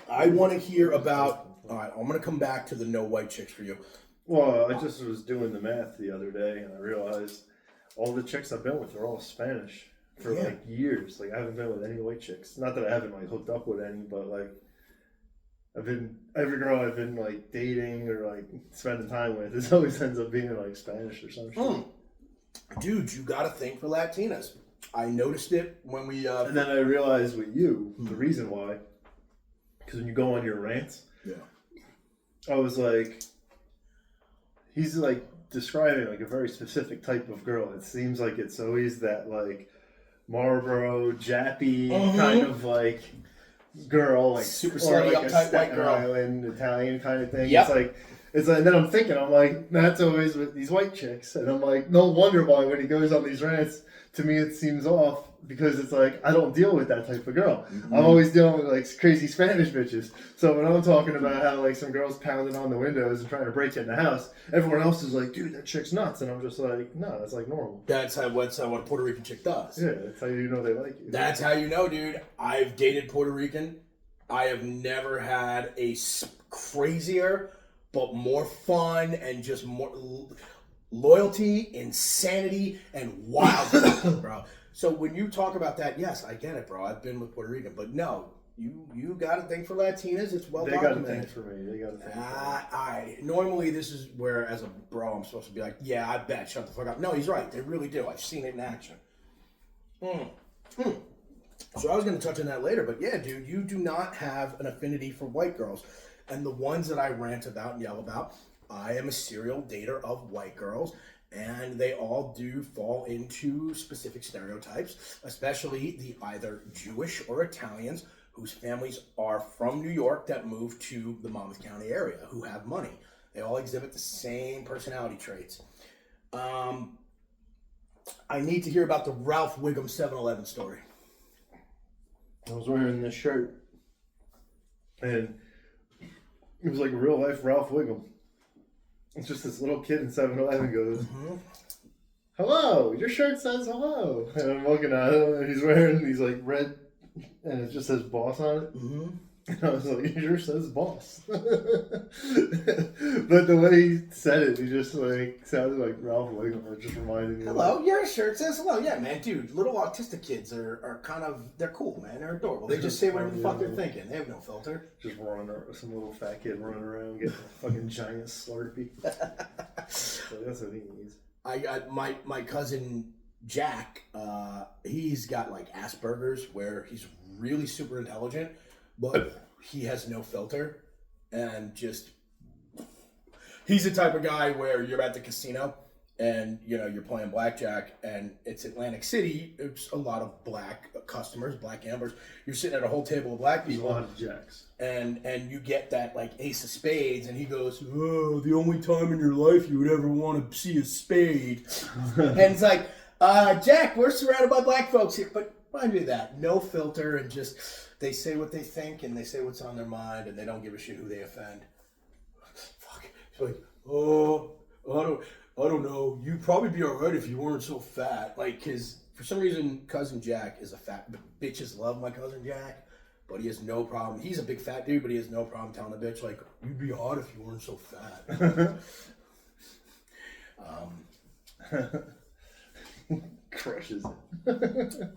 I want to hear about. All right, I'm going to come back to the no white chicks for you. Well, I just was doing the math the other day, and I realized all the chicks I've been with are all Spanish for like years. Like, I haven't been with any white chicks. Not that I haven't like hooked up with any, but like every girl I've been like dating or like spending time with, it always ends up being like Spanish or some shit. Dude, you got to think for Latinas. I noticed it when we. And then I realized with you, the reason why, because when you go on your rants, I was like, he's like describing like a very specific type of girl. It seems like it's always that like Marlboro, Jappy kind of like girl, like super or slutty, like a uptight white Staten girl. Island Italian kind of thing. Yep. It's like, and then I'm thinking, I'm like, that's always with these white chicks, and I'm like, no wonder why when he goes on these rants, to me it seems off because it's like I don't deal with that type of girl. I'm always dealing with like crazy Spanish bitches. So when I'm talking about how like some girls pounding on the windows and trying to break in the house, everyone else is like, dude, that chick's nuts, and I'm just like, no, that's like normal. That's what a Puerto Rican chick does. Yeah, that's how you know they like you. That's how you know, dude. I've dated Puerto Rican. I have never had a crazier, but more fun and just more loyalty, insanity, and wild, bro. So when you talk about that, yes, I get it, bro. I've been with Puerto Rican, but no, you got to think for Latinas. It's well documented. They got to think for me. They got to think. Normally, this is where, as a bro, I'm supposed to be like, yeah, I bet. Shut the fuck up. No, he's right. They really do. I've seen it in action. So I was going to touch on that later, but yeah, dude, you do not have an affinity for white girls. And the ones that I rant about and yell about, I am a serial dater of white girls, and they all do fall into specific stereotypes, especially the either Jewish or Italians whose families are from New York that moved to the Monmouth County area, who have money. They all exhibit the same personality traits. I need to hear about the Ralph Wiggum 7-Eleven story. I was wearing this shirt, and it was like a real life Ralph Wiggum. It's just this little kid in 7-Eleven goes, hello, your shirt says hello. And I'm looking at him, and he's wearing these like red, and it just says boss on it. And I was like, yours says boss. But the way he said it, he just like sounded like Ralph Wiggum. It just reminded me Hello, your shirt says hello. Yeah, man, dude, little autistic kids are kind of, they're cool, man. They're adorable. They just say whatever the fuck they're thinking. They have no filter. Just running around, some little fat kid running around getting a fucking giant Slurpee. So that's what he needs. I got my cousin Jack. He's got like Asperger's, where he's really super intelligent, but he has no filter, and just he's the type of guy where you're at the casino and you're playing blackjack, and it's Atlantic City. It's a lot of black customers, black gamblers. You're sitting at a whole table of black people. A lot of jacks. And you get that like ace of spades, and he goes, oh, the only time in your life you would ever want to see a spade. And it's like, Jack, we're surrounded by black folks here. But mind you that, no filter, and just they say what they think, and they say what's on their mind, and they don't give a shit who they offend. Fuck. It's like, oh, I don't know. You'd probably be all right if you weren't so fat. Like, because for some reason, cousin Jack is a fat, but bitches love my cousin Jack. But he has no problem. He's a big fat dude, but he has no problem telling a bitch, like, you'd be hot if you weren't so fat. Crushes it.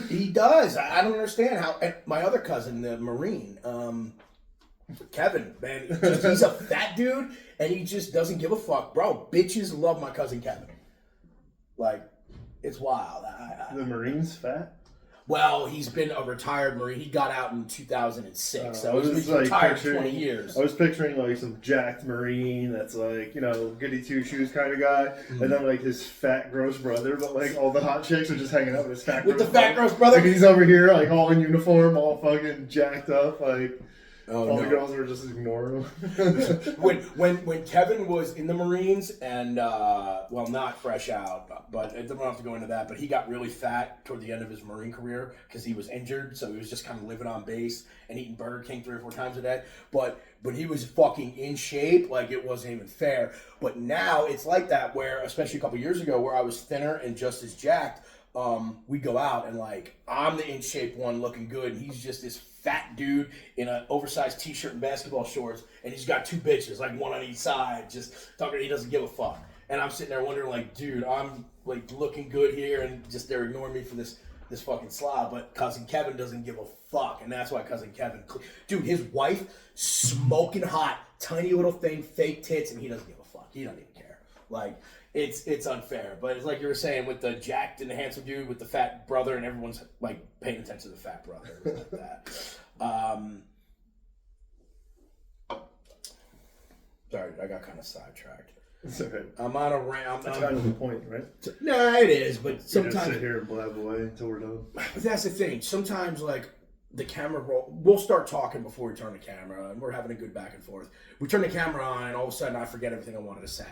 He does. I don't understand how. And my other cousin, the Marine, Kevin, man, he's a fat dude, and he just doesn't give a fuck, bro. Bitches love my cousin Kevin. Like, it's wild. The Marine's fat? Well, he's been a retired Marine. He got out in 2006, so I he's was been like retired picturing- 20 years. I was picturing like some jacked Marine that's like, goody two shoes kind of guy, and then like his fat gross brother, but like all the hot chicks are just hanging out with his fat With the gross fat gross brother? Like he's over here like all in uniform, all fucking jacked up, like all the no. girls are just ignoring him. when Kevin was in the Marines and well, not fresh out, but I don't have to go into that. But he got really fat toward the end of his Marine career because he was injured, so he was just kind of living on base and eating Burger King 3 or 4 times a day. But he was fucking in shape, like it wasn't even fair. But now it's like that, where especially a couple years ago, where I was thinner and just as jacked. We go out and like I'm the in shape one, looking good, and he's just this fat dude in an oversized t-shirt and basketball shorts, and he's got 2 bitches, like one on each side, just talking. He doesn't give a fuck, and I'm sitting there wondering, like, dude, I'm like looking good here, and just they're ignoring me for this fucking slob. But cousin Kevin doesn't give a fuck, and that's why cousin Kevin, dude, his wife smoking hot, tiny little thing, fake tits, and he doesn't give a fuck. He doesn't even care. Like. It's unfair, but it's like you were saying with the jacked and handsome dude with the fat brother, and everyone's like paying attention to the fat brother. It was like that. Sorry, I got kind of sidetracked. It's okay. I'm on a rant. That's kind of the point, right? Nah, it is, but We just sometimes sit here and blab away until we're done. But that's the thing. Sometimes, like, the camera roll, we'll start talking before we turn the camera, and we're having a good back and forth. We turn the camera on, and all of a sudden, I forget everything I wanted to say.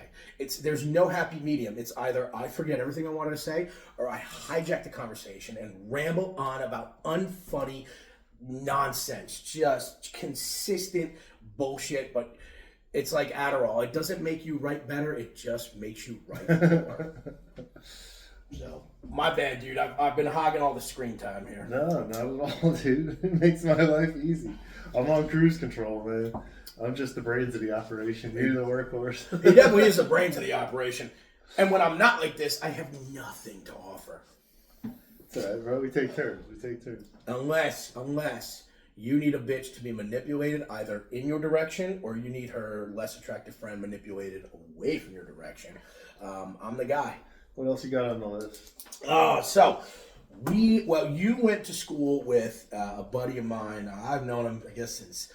There's no happy medium. It's either I forget everything I wanted to say, or I hijack the conversation and ramble on about unfunny nonsense, just consistent bullshit. But it's like Adderall. It doesn't make you write better. It just makes you write more. So, my bad, dude. I've been hogging all the screen time here. No, not at all, dude. It makes my life easy. I'm on cruise control, man. I'm just the brains of the operation. You're the workhorse. He definitely is the brains of the operation. And when I'm not like this, I have nothing to offer. It's all right, bro. We take turns. Unless you need a bitch to be manipulated either in your direction, or you need her less attractive friend manipulated away from your direction. I'm the guy. What else you got on the list? So you went to school with a buddy of mine. I've known him, I guess, since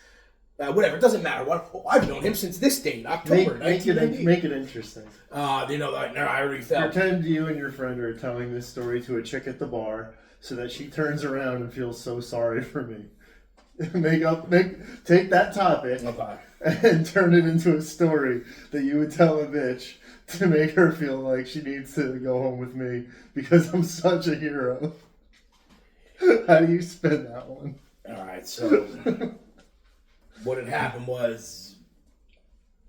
whatever. It doesn't matter. I've known him since this date, October. Make it interesting. I already felt. Pretend you and your friend are telling this story to a chick at the bar, so that she turns around and feels so sorry for me. Take that topic and turn it into a story that you would tell a bitch to make her feel like she needs to go home with me because I'm such a hero. How do you spin that one? All right, so what had happened was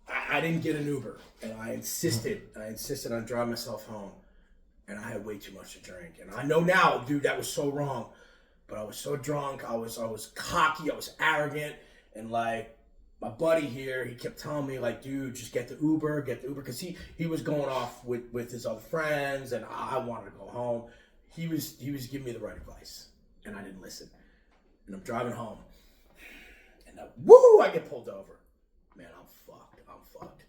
I didn't get an Uber, and I insisted on driving myself home, and I had way too much to drink. And I know now, dude, that was so wrong, but I was so drunk, I was cocky, I was arrogant, and like, my buddy here, he kept telling me, like, dude, just get the Uber, because he was going off with his other friends, and I wanted to go home. He was giving me the right advice, and I didn't listen. And I'm driving home, and I get pulled over. Man, I'm fucked.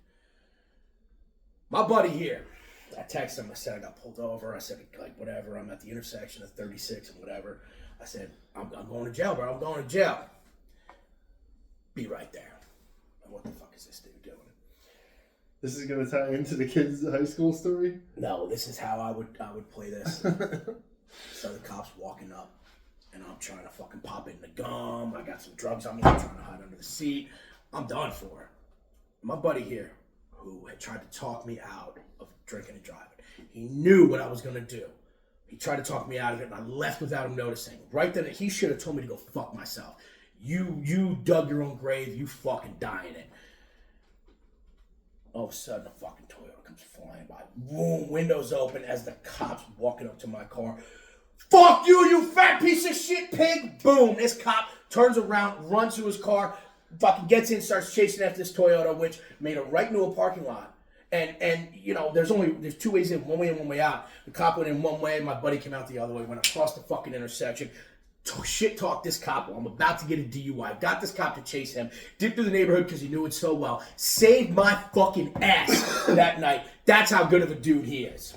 My buddy here, I texted him, I said I got pulled over. I said, like, whatever, I'm at the intersection of 36 and whatever. I said, I'm going to jail, bro. I'm going to jail. Be right there. What the fuck is this dude doing? This is gonna tie into the kid's high school story? No, this is how I would play this. So the cops walking up, and I'm trying to fucking pop in the gum. I got some drugs on me. I'm trying to hide under the seat. I'm done for it. My buddy here, who had tried to talk me out of drinking and driving, he knew what I was gonna do. He tried to talk me out of it, and I left without him noticing. Right then, he should have told me to go fuck myself. You dug your own grave, you fucking die in it. All of a sudden, a fucking Toyota comes flying by. Boom, windows open as the cops walking up to my car. Fuck you, you fat piece of shit pig. Boom, this cop turns around, runs to his car, fucking gets in, starts chasing after this Toyota, which made it right into a parking lot. And you know, there's two ways in, one way in, one way out. The cop went in one way, my buddy came out the other way, went across the fucking intersection. Shit talk this cop while I'm about to get a DUI. Got this cop to chase him. Dipped through the neighborhood because he knew it so well. Saved my fucking ass that night. That's how good of a dude he is.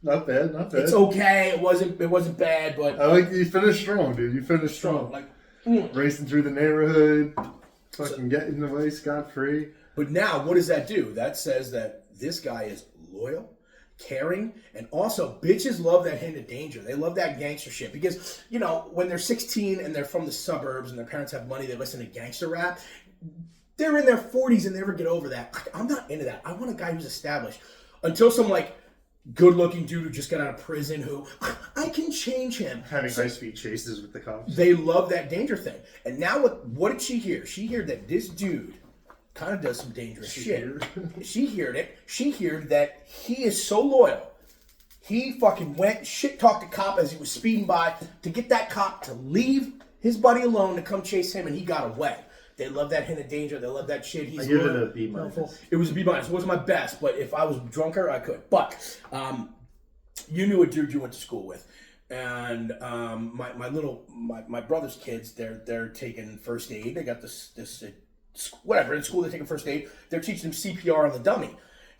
Not bad, not bad. It's okay. It wasn't bad, but I like you finished strong, dude. You finished strong. like. Racing through the neighborhood, fucking getting away scot-free. But now, what does that do? That says that this guy is loyal, caring, and also bitches love that hint of danger. They love that gangster shit because, you know, when they're 16 and they're from the suburbs and their parents have money, they listen to gangster rap. They're in their 40s and they never get over that. I'm not into that. I want a guy who's established. Until some, like, good-looking dude who just got out of prison who, I can change him. Having high-speed chases with the cops. They love that danger thing. And now what did she hear? She heard that this dude kind of does some dangerous shit. She heard it. She heard that he is so loyal. He fucking went shit-talked the cop as he was speeding by to get that cop to leave his buddy alone to come chase him, and he got away. They love that hint of danger. They love that shit. I give it a B-. It was a B-. It wasn't my best, but if I was drunker, I could. But you knew a dude you went to school with, and my brother's kids, they're taking first aid. They got this whatever in school. They're taking first aid. They're teaching them CPR on the dummy,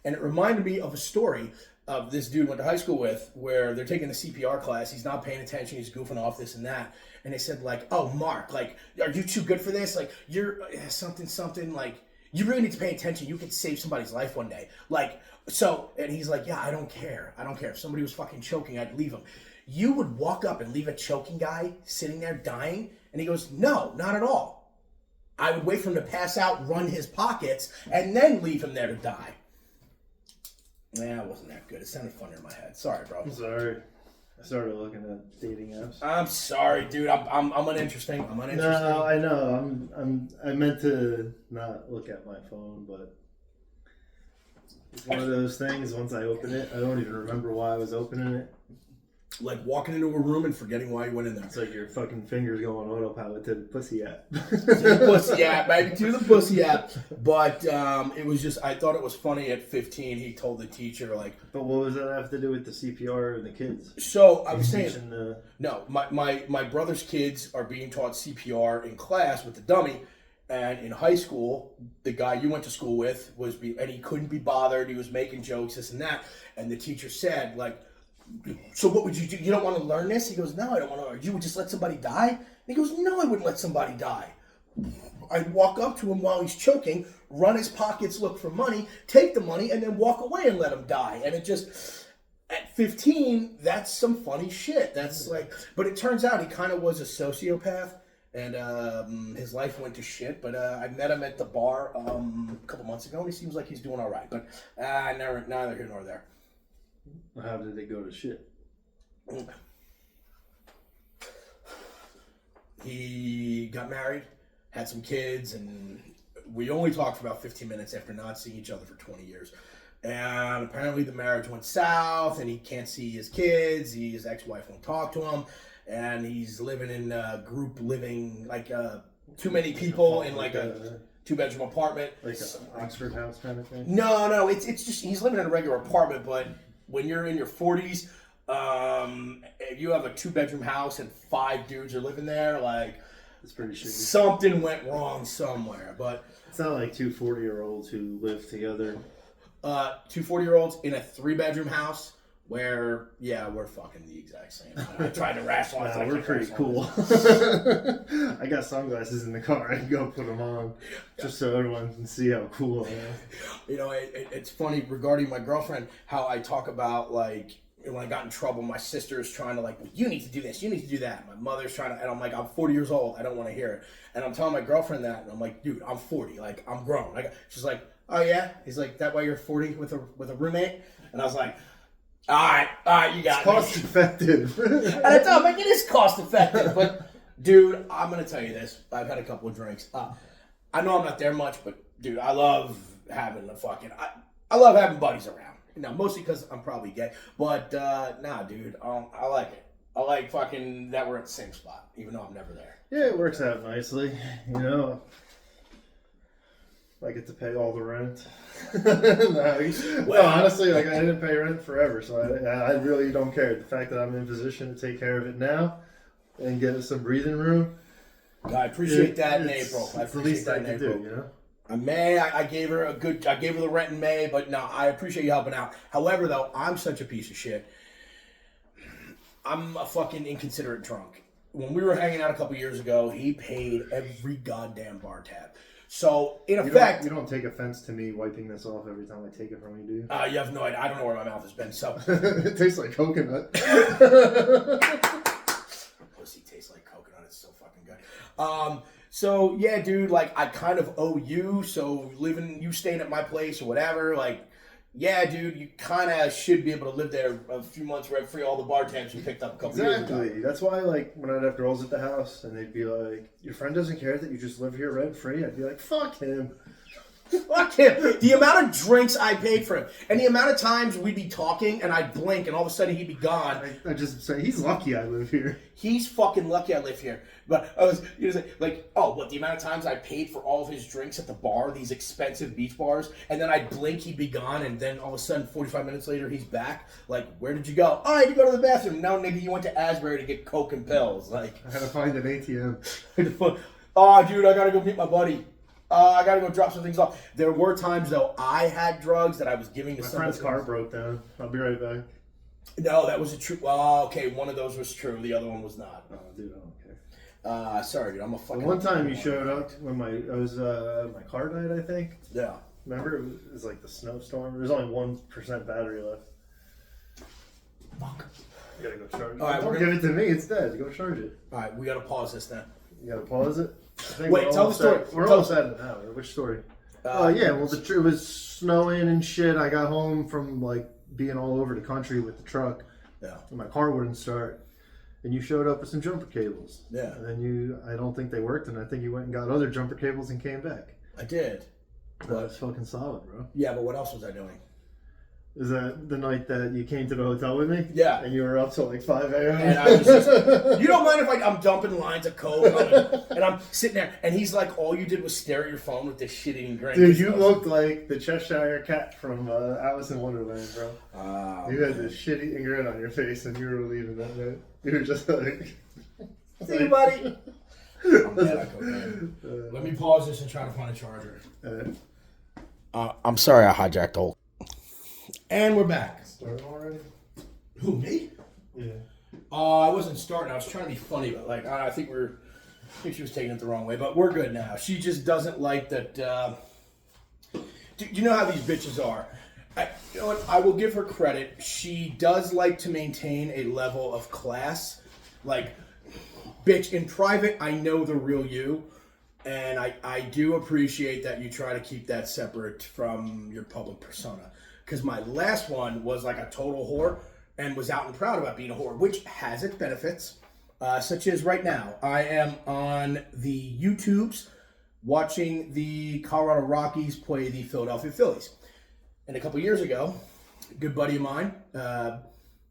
and it reminded me of a story of this dude went to high school with, where they're taking the CPR class. He's not paying attention. He's goofing off, this and that. And they said, like, oh, Mark, like, are you too good for this? Like, you're something, like, you really need to pay attention. You could save somebody's life one day. Like, so, and he's like, yeah, I don't care. I don't care. If somebody was fucking choking, I'd leave him. You would walk up and leave a choking guy sitting there dying? And he goes, no, not at all. I would wait for him to pass out, run his pockets, and then leave him there to die. Nah, it wasn't that good. It sounded funnier in my head. Sorry, bro. I'm sorry. I started looking at dating apps. I'm sorry, dude. I'm uninteresting. I'm uninteresting. No, I know. I meant to not look at my phone, but it's one of those things. Once I open it, I don't even remember why I was opening it. Like walking into a room and forgetting why you went in there. It's like your fucking fingers go on autopilot to the pussy app. To the pussy app, baby. To the pussy app. But it was just, I thought it was funny at 15. He told the teacher, like. But what does that have to do with the CPR and the kids? So I was saying, no, my brother's kids are being taught CPR in class with the dummy. And in high school, the guy you went to school with and he couldn't be bothered. He was making jokes, this and that. And the teacher said, like, so what would you do? You don't want to learn this? He goes, no, I don't want to learn. You would just let somebody die? And he goes, no, I wouldn't let somebody die. I'd walk up to him while he's choking, run his pockets, look for money, take the money, and then walk away and let him die. And it just, at 15, that's some funny shit. That's like, but it turns out he kind of was a sociopath. And his life went to shit. But I met him at the bar a couple months ago, and he seems like he's doing all right. But neither here nor there. How did it go to shit? He got married, had some kids, and we only talked for about 15 minutes after not seeing each other for 20 years. And apparently the marriage went south, and he can't see his kids. His ex-wife won't talk to him, and he's living in group living, like too many people in like a two-bedroom apartment. Like an Oxford house kind of thing? No, it's just, he's living in a regular apartment, but when you're in your 40s, if you have a two-bedroom house and 5 dudes are living there, like, it's pretty shitty. Something went wrong somewhere. But it's not like two 40-year-olds who live together. 2 40-year-olds in a 3-bedroom house where, yeah, we're fucking the exact same. I tried to rationalize. Nah, we're pretty cool. I got sunglasses in the car. I can go put them on just so everyone can see how cool I am. You know, it's funny regarding my girlfriend, how I talk about, like, when I got in trouble, my sister's trying to, like, well, you need to do this, you need to do that. My mother's trying to, and I'm like, I'm 40 years old, I don't want to hear it. And I'm telling my girlfriend that, and I'm like, dude, I'm 40, like, I'm grown. She's like, oh yeah? He's like, that why you're 40 with a roommate? And I was like, all right, you got it's cost effective. And I tell him, like, it is cost effective, but dude, I'm gonna tell you this. I've had a couple of drinks. I know I'm not there much, but dude, I love having I love having buddies around. No, mostly because I'm probably gay. But nah, dude, I like it. I like fucking that we're at the same spot, even though I'm never there. Yeah, it works out nicely. You know, I get to pay all the rent. No, honestly, like I didn't pay rent forever, so I really don't care. The fact that I'm in position to take care of it now and get some breathing room. I appreciate that in April. I It's the appreciate least that I in can April. do, you know. May I gave her I gave her the rent in May, but no, I appreciate you helping out. However, though, I'm such a piece of shit. I'm a fucking inconsiderate drunk. When we were hanging out a couple years ago, he paid every goddamn bar tab. So, in effect... You don't take offense to me wiping this off every time I take it from you, do you? you have no idea. I don't know where my mouth has been, so... It tastes like coconut. Pussy tastes like coconut. It's so fucking good. So, yeah, dude, like, I kind of owe you, so you staying at my place or whatever, like... Yeah, dude, you kind of should be able to live there a few months rent-free, all the bar tabs you picked up a couple years ago. Exactly. That's why, like, when I'd have girls at the house and they'd be like, your friend doesn't care that you just live here rent-free, I'd be like, fuck him. Fuck him. The amount of drinks I paid for him, and the amount of times we'd be talking, and I'd blink, and all of a sudden he'd be gone. I just say, he's lucky I live here. He's fucking lucky I live here. But I was, the amount of times I paid for all of his drinks at the bar, these expensive beach bars, and then I'd blink, he'd be gone, and then all of a sudden, 45 minutes later, he's back. Like, where did you go? Oh, I had to go to the bathroom. No, nigga, you went to Asbury to get Coke and pills. Like, I had to find an ATM. Oh, dude, I gotta go meet my buddy. I gotta go drop some things off. There were times, though, I had drugs that I was giving to My someone. friend's car broke down. I'll be right back. No, that was a true. Oh, okay, one of those was true. The other one was not. Oh, dude, I don't care. Sorry, dude. I'm a fucking. The one time you showed up when my car died, I think. Yeah. Remember, it was like the snowstorm. There's only 1% battery left. Fuck. You gotta go charge it. All right, Don't give it to me. It's dead. Go charge it. All right, we gotta pause this then. You gotta pause it. I think Wait, we're tell the almost story. We're Tell almost at an hour. Which story? Yeah. Well, it was snowing and shit. I got home from like being all over the country with the truck. Yeah. And my car wouldn't start. And you showed up with some jumper cables. Yeah. And then I don't think they worked, and I think you went and got other jumper cables and came back. I did. That's fucking solid, bro. Yeah, but what else was I doing? Is that the night that you came to the hotel with me? Yeah. And you were up till like 5 a.m.? And I was just, you don't mind if I'm dumping lines of coke and I'm sitting there, and he's like, all you did was stare at your phone with this shit-eating grin. Dude, you looked like the Cheshire Cat from Alice in Wonderland, bro. You had this shit-eating grin on your face, and you were leaving that night. You were just like... See you, buddy. I'm mad at cocaine. Let me pause this and try to find a charger. I'm sorry I hijacked the whole... And we're back. Starting already? Who, me? Yeah. I wasn't starting. I was trying to be funny, but like I think she was taking it the wrong way. But we're good now. She just doesn't like that. You know how these bitches are. You know what? I will give her credit. She does like to maintain a level of class. Like, bitch, in private, I know the real you. And I do appreciate that you try to keep that separate from your public persona. Because my last one was like a total whore and was out and proud about being a whore, which has its benefits. Such as right now, I am on the YouTubes watching the Colorado Rockies play the Philadelphia Phillies. And a couple years ago, a good buddy of mine,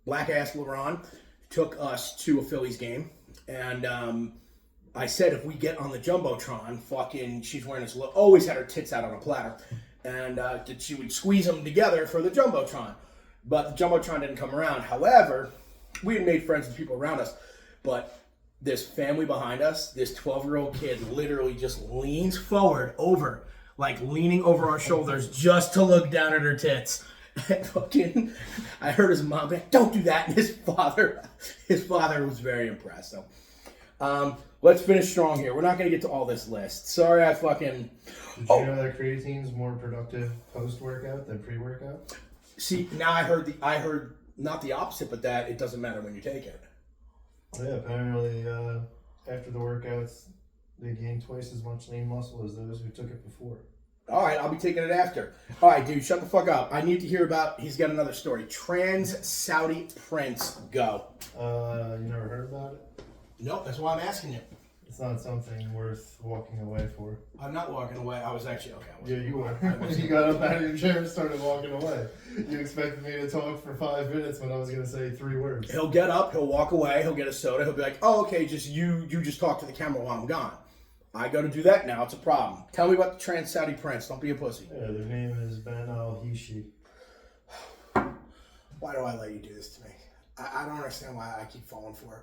Black Ass LeBron, took us to a Phillies game. And I said, if we get on the Jumbotron, fucking, she's wearing this, always had her tits out on a platter. And she would squeeze them together for the Jumbotron. But the Jumbotron didn't come around. However, we had made friends with people around us. But this family behind us, this 12-year-old kid literally just leans forward over, like leaning over our shoulders just to look down at her tits. And fucking, I heard his mom be like, don't do that. And his father was very impressed. So, let's finish strong here. We're not going to get to all this list. Sorry, I fucking... Did you know that creatine's more productive post-workout than pre-workout? See, now I heard not the opposite, but that it doesn't matter when you take it. Yeah, apparently after the workouts, they gain twice as much lean muscle as those who took it before. All right, I'll be taking it after. All right, dude, shut the fuck up. I need to hear about, he's got another story. Trans Saudi Prince, go. You never heard about it? No, that's why I'm asking you. It's not something worth walking away for. I'm not walking away. I was actually okay. Yeah, you were. You got up out of your chair and started walking away. You expected me to talk for 5 minutes when I was going to say 3 words. He'll get up. He'll walk away. He'll get a soda. He'll be like, "Oh, okay. Just you just talk to the camera while I'm gone." I go to do that now. It's a problem. Tell me about the Trans Saudi Prince. Don't be a pussy. Yeah, their name is Ben Al Hishi. Why do I let you do this to me? I don't understand why I keep falling for it.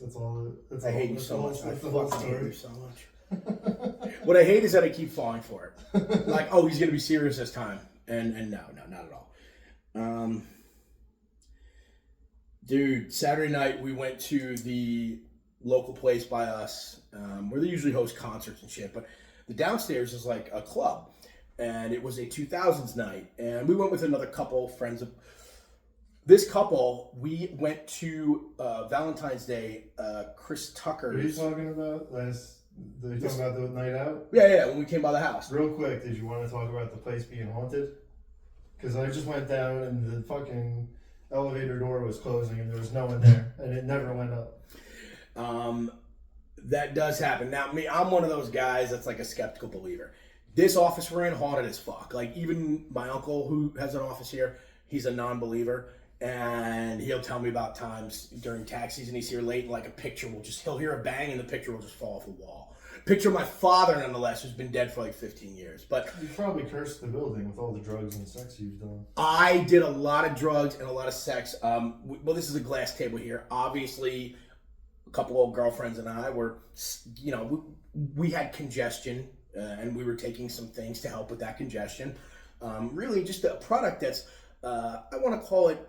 That's all. I hate you so much. I That's the whole fucking hate story. you so much. What I hate is that I keep falling for it. Like, oh, he's gonna be serious this time, and no, not at all. Dude, Saturday night we went to the local place by us, where they usually host concerts and shit. But the downstairs is like a club, and it was a 2000s night, and we went with another couple friends of. This couple, we went to Valentine's Day, Chris Tucker's. What are you talking about? They're talking about the night out? Yeah, when we came by the house. Real quick, did you want to talk about the place being haunted? Because I just went down and the fucking elevator door was closing and there was no one there, and it never went up. That does happen. Now, I'm one of those guys that's like a skeptical believer. This office we're in, haunted as fuck. Like, even my uncle who has an office here, he's a non-believer. And he'll tell me about times during tax season he's here late, and like he'll hear a bang and the picture will just fall off a wall. Picture my father, nonetheless, who's been dead for like 15 years. But you probably cursed the building with all the drugs and sex you've done. I did a lot of drugs and a lot of sex. Well, this is a glass table here. Obviously, a couple of girlfriends and I were, we had congestion, and we were taking some things to help with that congestion. Really just a product that's, I want to call it,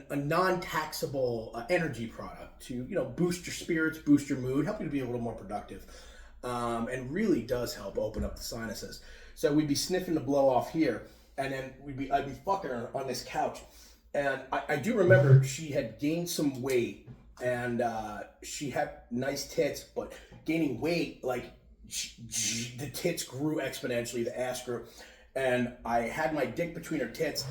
a non-taxable energy product to, boost your spirits, boost your mood, help you to be a little more productive, and really does help open up the sinuses. So we'd be sniffing the blow off here, and then I'd be fucking her on this couch, and I do remember she had gained some weight, and she had nice tits, but gaining weight, like the tits grew exponentially, the ass grew. And I had my dick between her tits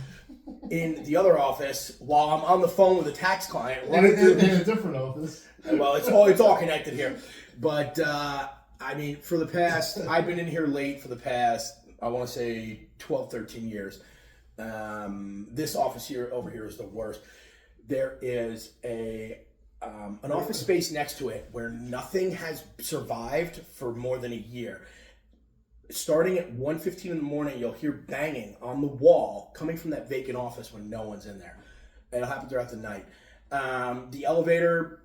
in the other office while I'm on the phone with a tax client. In a different office. Well, it's all connected here. But, for the past, I've been in here late for the past, I want to say 12, 13 years. This office over here is the worst. There is an office space next to it where nothing has survived for more than a year. Starting at 1:15 in the morning, you'll hear banging on the wall coming from that vacant office when no one's in there. It'll happen throughout the night. The elevator,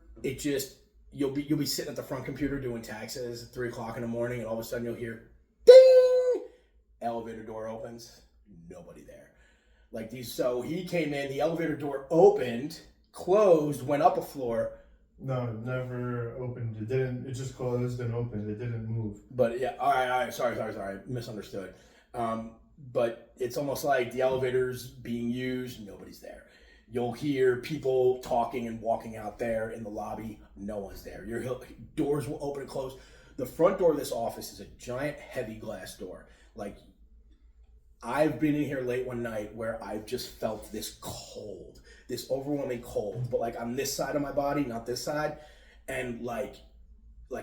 you'll be sitting at the front computer doing taxes at 3 o'clock in the morning, and all of a sudden you'll hear ding. Elevator door opens, nobody there. So he came in, the elevator door opened, closed, went up a floor. No, it never opened. It didn't. It just closed and opened. It didn't move. But yeah, all right. Sorry. Misunderstood. But it's almost like the elevator's being used, nobody's there. You'll hear people talking and walking out there in the lobby, no one's there. Your doors will open and close. The front door of this office is a giant, heavy glass door. Like, I've been in here late one night where I've just felt this cold. This overwhelming cold, but like on this side of my body, not this side, and like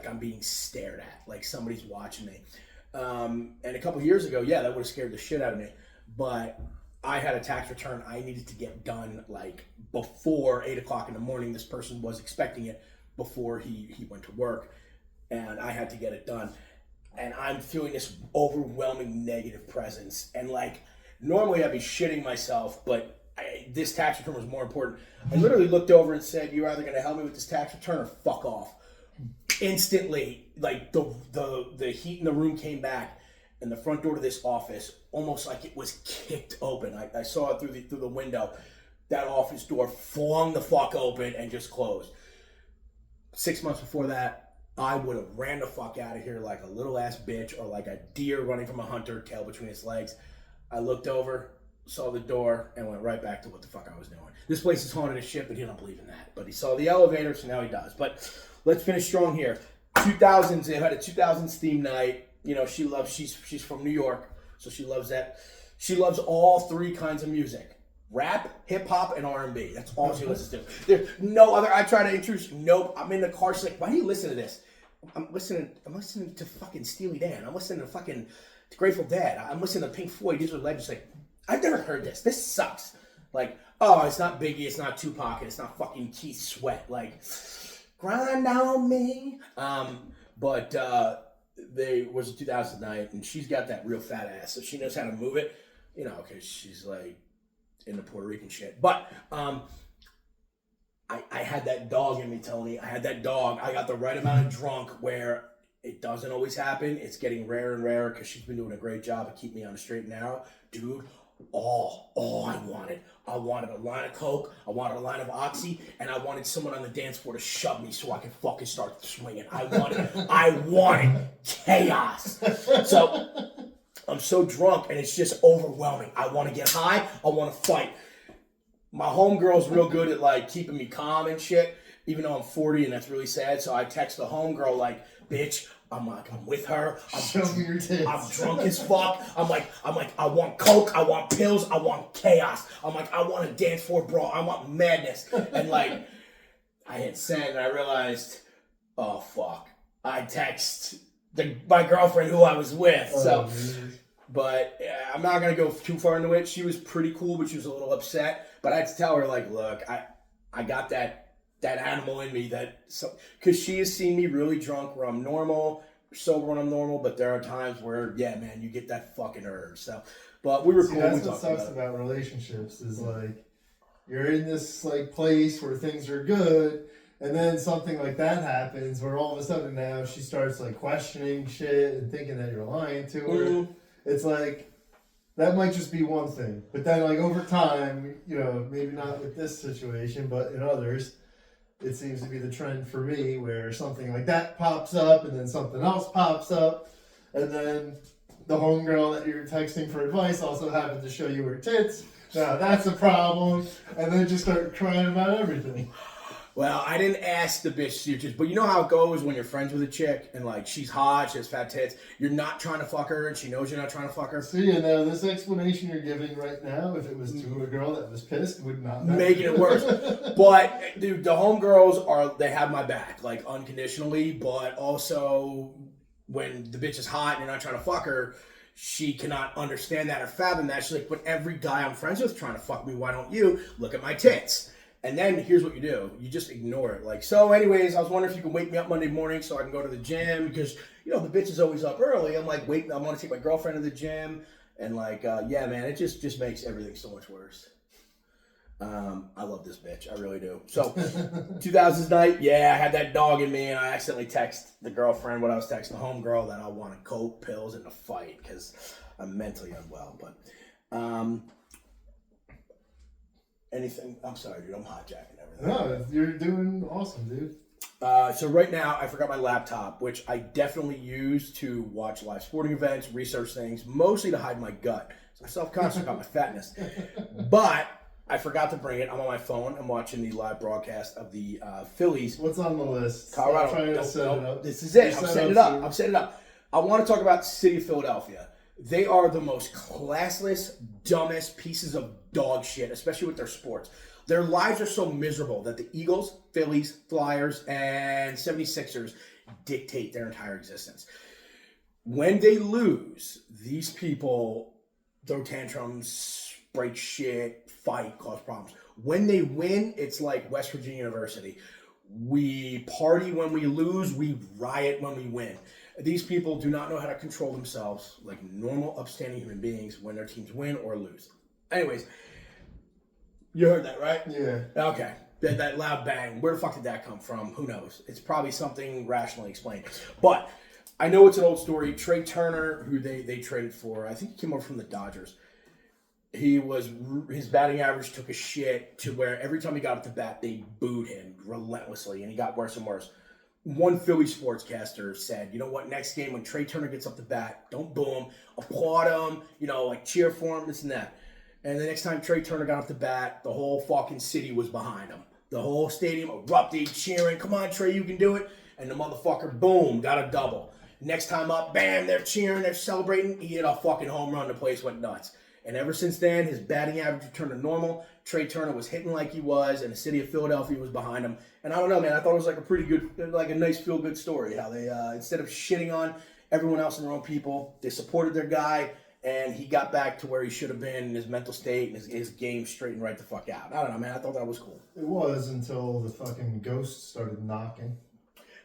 I'm being stared at, like somebody's watching me. And a couple years ago, that would have scared the shit out of me. But I had a tax return I needed to get done like before 8 o'clock in the morning. This person was expecting it before he went to work, and I had to get it done. And I'm feeling this overwhelming negative presence, and like normally I'd be shitting myself, but this tax return was more important. I literally looked over and said, "You're either going to help me with this tax return or fuck off." Instantly, like the heat in the room came back, and the front door to this office, almost like it was kicked open. I saw it through the window. That office door flung the fuck open and just closed. 6 months before that, I would have ran the fuck out of here like a little ass bitch, or like a deer running from a hunter, tail between its legs. I looked over, saw the door, and went right back to what the fuck I was doing. This place is haunted as shit, but he don't believe in that. But he saw the elevator, so now he does. But let's finish strong here. 2000s, they had a 2000s theme night. She's from New York, so she loves that. She loves all three kinds of music. rap, hip hop, and R&B. That's all she listens to. There's no other. I try to introduce. Nope. I'm in the car. She's like, why do you listen to this? I'm listening to fucking Steely Dan. I'm listening to fucking Grateful Dead. I'm listening to Pink Floyd. These are legends. Like, I've never heard this. This sucks. Like, oh, it's not Biggie. It's not Tupac. And it's not fucking Keith Sweat. Like, grind on me. But they was a 2000 night, and she's got that real fat ass, so she knows how to move it. You know, because she's like into Puerto Rican shit. But I had that dog in me, Tony. I had that dog. I got the right amount of drunk where it doesn't always happen. It's getting rarer and rarer because she's been doing a great job of keeping me on the straight and narrow. Dude, all I wanted a line of Coke, I wanted a line of Oxy, and I wanted someone on the dance floor to shove me so I could fucking start swinging. I wanted chaos. So I'm so drunk and it's just overwhelming. I want to get high. I want to fight. My homegirl's real good at like keeping me calm and shit, even though I'm 40 and that's really sad. So I text the homegirl like, bitch, I'm with her. Show me your tits. I'm drunk as fuck. I'm like, I want Coke. I want pills. I want chaos. I'm like, I want a dance floor brawl. I want madness. And like, I hit send and I realized, oh fuck. I text my girlfriend who I was with. But I'm not gonna go too far into it. She was pretty cool, but she was a little upset. But I had to tell her like, look, I got that animal in me because she has seen me really drunk where I'm normal, sober when I'm normal, but there are times where, yeah, man, you get that fucking urge. So, but we were cool. That's what sucks about relationships is like, you're in this like place where things are good, and then something like that happens where all of a sudden now she starts like questioning shit and thinking that you're lying to her. Mm-hmm. It's like, that might just be one thing. But then like over time, you know, maybe not with this situation, but in others, it seems to be the trend for me where something like that pops up and then something else pops up. And then the homegirl that you're texting for advice also happened to show you her tits. Now that's a problem. And then just start crying about everything. Well, I didn't ask the bitch, but you know how it goes when you're friends with a chick and like she's hot, she has fat tits. You're not trying to fuck her and she knows you're not trying to fuck her. See, and this explanation you're giving right now, if it was to a girl that was pissed, would not making it worse. But dude, the homegirls they have my back, like unconditionally, but also when the bitch is hot and you're not trying to fuck her, she cannot understand that or fathom that. She's like, but every guy I'm friends with trying to fuck me, why don't you? Look at my tits. And then here's what you do. You just ignore it. Like, so anyways, I was wondering if you can wake me up Monday morning so I can go to the gym because, you know, the bitch is always up early. I'm like, wait, I want to take my girlfriend to the gym. And like, yeah, man, it just makes everything so much worse. I love this bitch. I really do. So 2000s night, yeah, I had that dog in me and I accidentally text the girlfriend what I was texting the homegirl that I wanted Coke, pills, and a fight because I'm mentally unwell. But, anything? I'm sorry, dude. I'm hotjacking everything. No, you're doing awesome, dude. So right now, I forgot my laptop, which I definitely use to watch live sporting events, research things, mostly to hide my gut. So I'm self-conscious about my fatness. But I forgot to bring it. I'm on my phone. I'm watching the live broadcast of the Phillies. What's on the list? Colorado. This is it. I'm setting it up. I want to talk about the city of Philadelphia. They are the most classless, dumbest pieces of dog shit, especially with their sports. Their lives are so miserable that the Eagles, Phillies, Flyers, and 76ers dictate their entire existence. When they lose, these people throw tantrums, break shit, fight, cause problems. When they win, it's like West Virginia University. We party when we lose, we riot when we win. These people do not know how to control themselves like normal, upstanding human beings when their teams win or lose. Anyways, you heard that, right? Yeah. Okay. That loud bang. Where the fuck did that come from? Who knows? It's probably something rationally explained. But I know it's an old story. Trey Turner, who they traded for, I think he came over from the Dodgers. His batting average took a shit to where every time he got up to bat, they booed him relentlessly, and he got worse and worse. One Philly sportscaster said, you know what, next game when Trey Turner gets up to bat, don't boo him, applaud him, you know, like cheer for him, this and that. And the next time Trey Turner got up to bat, the whole fucking city was behind him. The whole stadium erupted, cheering, come on, Trey, you can do it. And the motherfucker, boom, got a double. Next time up, bam, they're cheering, they're celebrating. He hit a fucking home run, the place went nuts. And ever since then, his batting average returned to normal. Trey Turner was hitting like he was, and the city of Philadelphia was behind him. And I don't know, man. I thought it was like a pretty good, like a nice feel-good story. How they, instead of shitting on everyone else and their own people, they supported their guy, and he got back to where he should have been in his mental state and his game straightened right the fuck out. I don't know, man. I thought that was cool. It was until the fucking ghosts started knocking.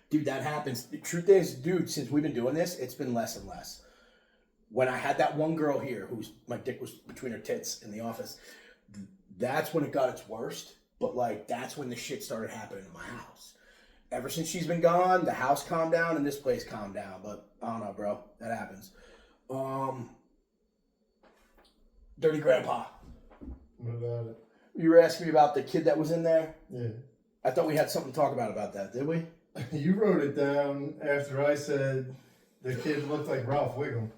Dude, that happens. The truth is, dude, since we've been doing this, it's been less and less. When I had that one girl here whose my dick was between her tits in the office, that's when it got its worst. But like, that's when the shit started happening in my house. Ever since she's been gone, the house calmed down and this place calmed down. But I don't know, bro. That happens. Dirty Grandpa. What about it? You were asking me about the kid that was in there? Yeah. I thought we had something to talk about that, did we? You wrote it down after I said the kid looked like Ralph Wiggum.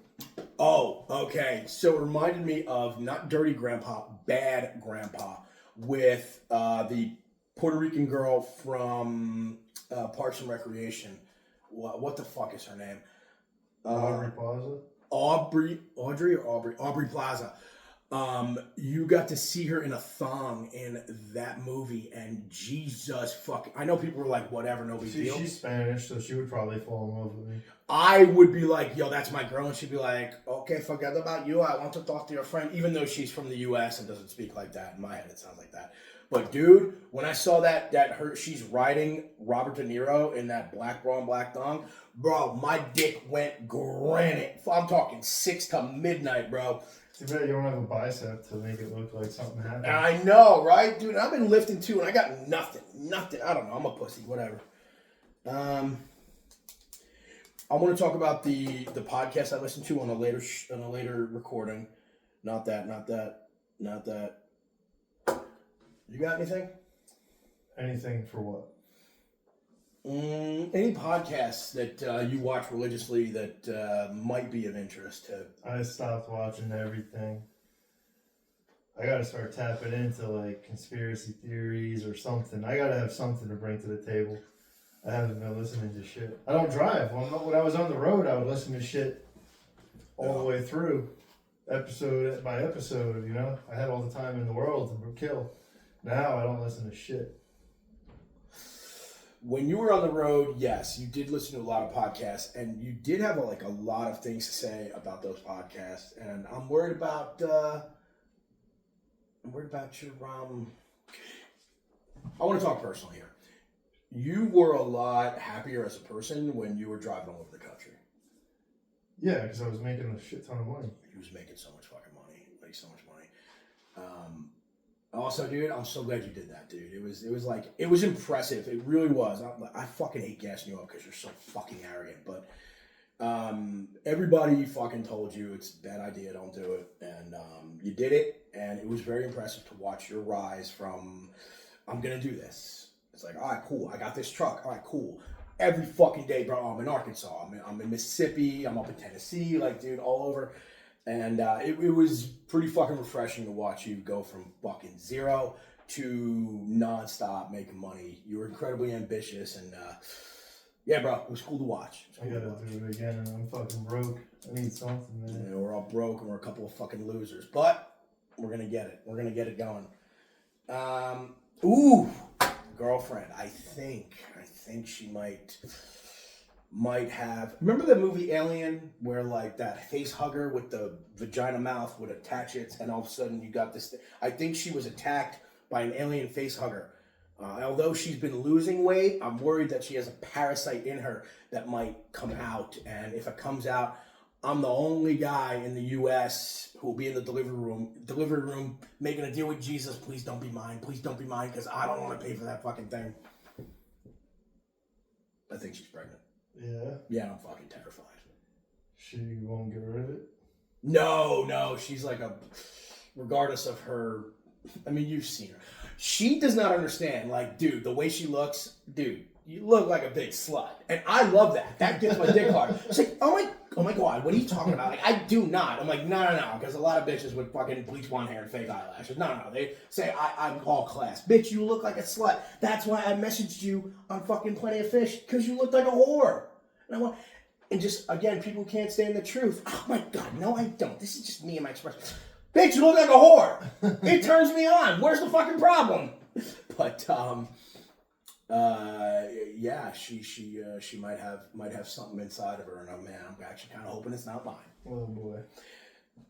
Oh, okay. So it reminded me of not Dirty Grandpa, Bad Grandpa, with the Puerto Rican girl from Parks and Recreation. What the fuck is her name? Aubrey Plaza. Aubrey Plaza. You got to see her in a thong in that movie, and Jesus fucking... I know people were like, whatever, no big deal. She's Spanish, so she would probably fall in love with me. I would be like, yo, that's my girl, and she'd be like, okay, forget about you. I want to talk to your friend, even though she's from the U.S. and doesn't speak like that. In my head, it sounds like that. But dude, when I saw she's riding Robert De Niro in that black bra and black thong, bro, my dick went granite. I'm talking 6 to midnight, bro. Too bad you don't have a bicep to make it look like something happened. I know, right, dude? I've been lifting too, and I got nothing. I don't know. I'm a pussy. Whatever. I want to talk about the podcast I listened to on a later recording. Not that. You got anything? Anything for what? Any podcasts that you watch religiously that might be of interest to? I stopped watching everything. I gotta start tapping into like conspiracy theories or something. I gotta have something to bring to the table. I haven't been listening to shit. I don't drive. When I was on the road, I would listen to shit all the way through, episode by episode, you know? I had all the time in the world to kill. Now I don't listen to shit. When you were on the road, yes, you did listen to a lot of podcasts, and you did have a lot of things to say about those podcasts. And I'm worried about your I want to talk personal here. You were a lot happier as a person when you were driving all over the country. Yeah, because I was making a shit ton of money. He was making so much fucking money, Also, dude, I'm so glad you did that, dude. It was impressive. It really was. I fucking hate gassing you up because you're so fucking arrogant. But everybody fucking told you it's a bad idea. Don't do it, and you did it. And it was very impressive to watch your rise from I'm gonna do this. It's like, all right, cool. I got this truck. All right, cool. Every fucking day, bro. I'm in Arkansas. I'm in Mississippi. I'm up in Tennessee. Like, dude, all over. And it was pretty fucking refreshing to watch you go from fucking zero to nonstop making money. You were incredibly ambitious, and yeah, bro, it was cool to watch. I gotta do it again, and I'm fucking broke. I need something, man. Yeah, we're all broke, and we're a couple of fucking losers, but we're gonna get it. We're gonna get it going. Girlfriend. I think she might have. Remember the movie Alien, where like that face hugger with the vagina mouth would attach it, and all of a sudden you got this. I think she was attacked by an alien face hugger. Although she's been losing weight, I'm worried that she has a parasite in her that might come out. And if it comes out, I'm the only guy in the U.S. who will be in the delivery room making a deal with Jesus. Please don't be mine. Please don't be mine, because I don't want to pay for that fucking thing. I think she's pregnant. Yeah? Yeah, I'm fucking terrified. She won't get rid of it? No. She's like regardless of her, I mean, you've seen her. She does not understand, like, dude, the way she looks, dude, you look like a big slut. And I love that. That gets my dick hard. It's like, oh my God, what are you talking about? Like, I do not. I'm like, no, because a lot of bitches would fucking bleach blonde hair and fake eyelashes. No. They say, I'm all class. Bitch, you look like a slut. That's why I messaged you on fucking Plenty of Fish, because you look like a whore. And just, again, people can't stand the truth. Oh my God, no, I don't. This is just me and my expression. Bitch, you look like a whore. It turns me on. Where's the fucking problem? But yeah, she might have something inside of her, and I'm actually kind of hoping it's not mine. Oh boy.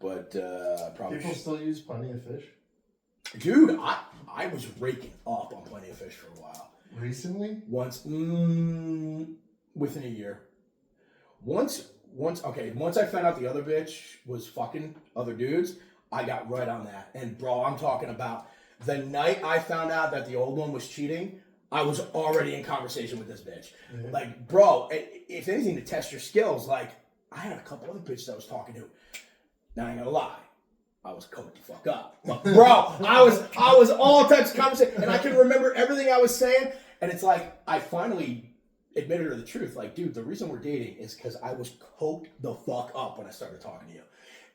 But probably. People still use Plenty of Fish Dude, I was raking up on Plenty of Fish for a while. recently. Once, within a year. Once I found out the other bitch was fucking other dudes, I got right on that. And bro, I'm talking about the night I found out that the old one was cheating, I was already in conversation with this bitch. Yeah. Like, bro, if anything to test your skills, like, I had a couple other bitches I was talking to. Now, I ain't gonna lie. I was coked the fuck up. But, bro, I was all types of conversation. And I can remember everything I was saying. And it's like, I finally admitted her the truth. Like, dude, the reason we're dating is because I was coked the fuck up when I started talking to you.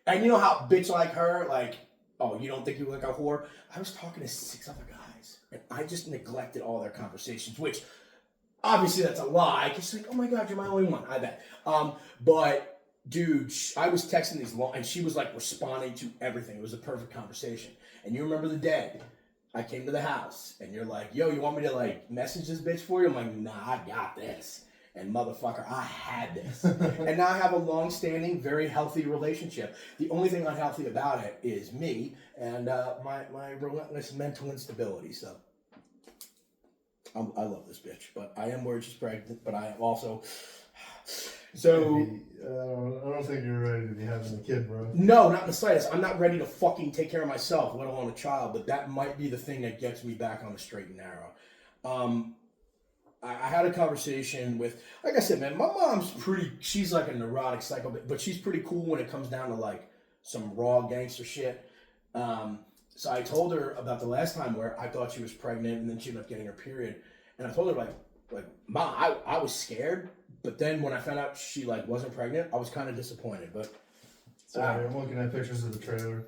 And you know how bitch like her, like, oh, you don't think you look like a whore? I was talking to 6 other guys. And I just neglected all their conversations, which obviously that's a lie. Because like, oh my God, you're my only one. I bet. But dude, I was texting these long, and she was like responding to everything. It was a perfect conversation. And you remember the day I came to the house, and you're like, yo, you want me to like message this bitch for you? I'm like, nah, I got this. And motherfucker, I had this. And now I have a long-standing, very healthy relationship. The only thing unhealthy about it is me and my relentless mental instability. So I love this bitch, but I am worried she's pregnant. But I am also so. I don't think you're ready to be having a kid, bro. No, not in the slightest. I'm not ready to fucking take care of myself, let alone a child. But that might be the thing that gets me back on the straight and narrow. I had a conversation with, like I said, man, my mom's she's like a neurotic psycho, but she's pretty cool when it comes down to like some raw gangster shit. So I told her about the last time where I thought she was pregnant and then she ended up getting her period. And I told her like, Mom, I was scared, but then when I found out she like wasn't pregnant, I was kind of disappointed. But Sorry, I'm looking at pictures of the trailer.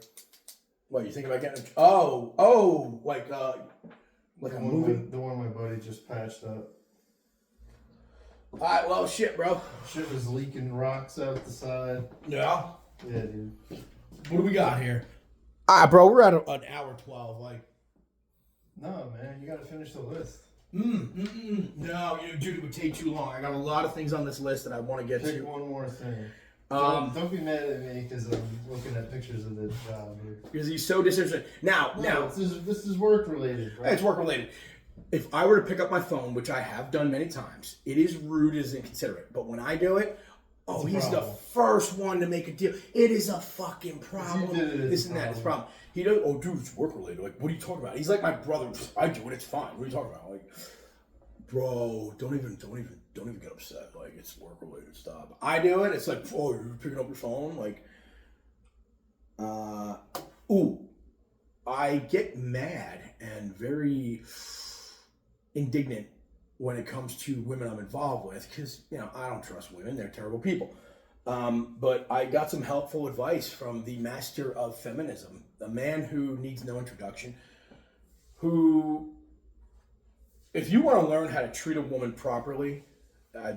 what, you think about getting like a movie? The one my buddy just patched up. Alright, well, shit, bro. Shit was leaking rocks out the side. Yeah. Yeah, dude. What do we got here? Alright, bro, we're at an hour 12. Like, No, man, you gotta finish the list. no, dude, it would take too long. I got a lot of things on this list that I want to get Pick to. one more thing. Don't Be mad at me because I'm looking at pictures of the job here. because he's so disinterested. Now, This is work related, right? it's work related. If I were to pick up my phone, which I have done many times, it is rude, it is inconsiderate. But when I do it, It's a he's the problem. first one to make a deal. It is a fucking problem. did it, it's This a and that, it's a problem. problem. He does. Oh, dude, it's work related. Like, what are you talking about? He's like my brother. I do it. It's fine. What are you talking about? Like, bro, don't even get upset. Like, it's work related. Stop. I do it. It's like, oh, you're picking up your phone. Like, I get mad and very indignant when it comes to women I'm involved with because, I don't trust women. They're terrible people. But I got some helpful advice from the master of feminism, a man who needs no introduction, who, if you want to learn how to treat a woman properly,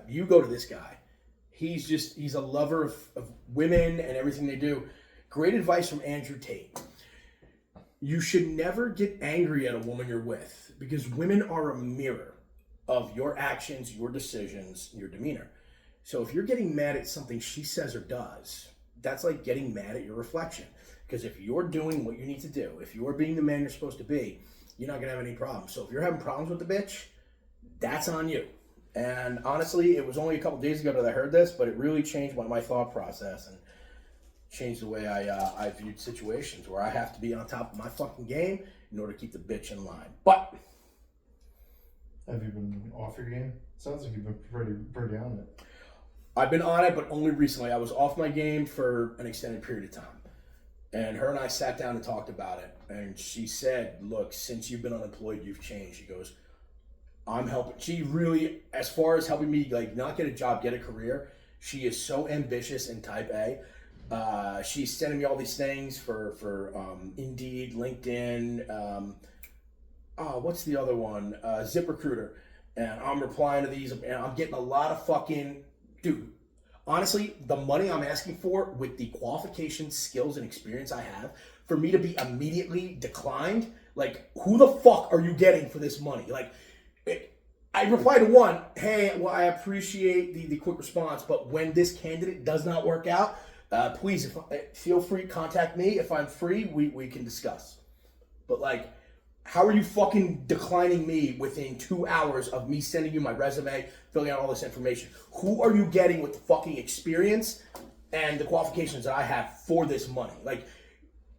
you go to this guy. He's a lover of women and everything they do. Great advice from Andrew Tate. You should never get angry at a woman you're with because women are a mirror of your actions, your decisions, your demeanor. So if you're getting mad at something she says or does, that's like getting mad at your reflection. Because if you're doing what you need to do, if you're being the man you're supposed to be, you're not going to have any problems. So if you're having problems with the bitch, that's on you. And honestly, it was only a couple days ago that I heard this, but it really changed my thought process and changed the way I viewed situations where I have to be on top of my fucking game in order to keep the bitch in line. But Have you been off your game? Sounds like you've been pretty on it. I've been on it, but only recently. I was off my game for an extended period of time. And her and I sat down and talked about it. And she said, look, since you've been unemployed, you've changed. She goes, I'm helping. She really, as far as helping me, like, not get a job, get a career, she is so ambitious and type A. She's sending me all these things for Indeed, LinkedIn, what's the other one? ZipRecruiter. And I'm replying to these, and I'm getting a lot of fucking, dude, honestly, the money I'm asking for with the qualifications, skills, and experience I have for me to be immediately declined, like, who the fuck are you getting for this money? Like, I replied to one, hey, well, I appreciate the quick response, but when this candidate does not work out, please feel free to contact me. If I'm free, we can discuss. But like, how are you fucking declining me within 2 hours of me sending you my resume, filling out all this information? Who are you getting with the fucking experience and the qualifications that I have for this money? Like,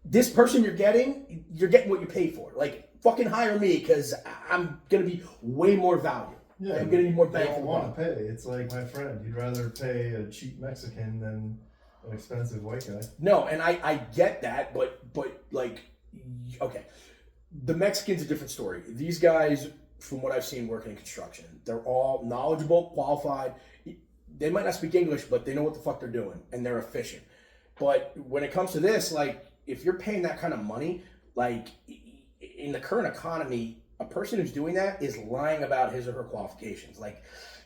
this person you're getting what you pay for. Like, fucking hire me because I'm gonna be way more value. Yeah, I'm gonna need more they bang for don't the want buck. to pay. It's like my friend. You'd rather pay a cheap Mexican than an expensive white guy. No, and I get that, but like, okay, the Mexican's a different story. These guys, from what I've seen working in construction, they're all knowledgeable, qualified. They might not speak English, but they know what the fuck they're doing, and they're efficient. But when it comes to this, like, if you're paying that kind of money, like, in the current economy, a person who's doing that is lying about his or her qualifications. Like,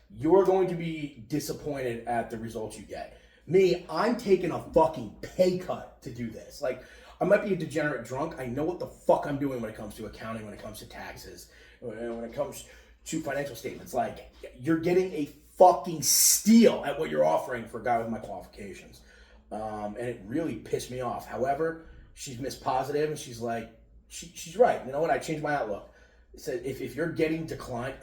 you're going to be disappointed at the results you get. Me, I'm taking a fucking pay cut to do this. Like, I might be a degenerate drunk. I know what the fuck I'm doing when it comes to accounting, when it comes to taxes, when it comes to financial statements. Like, you're getting a fucking steal at what you're offering for a guy with my qualifications. And it really pissed me off. However, she's Miss Positive, and she's like, she's right. You know what? I changed my outlook. It said, if you're getting declined,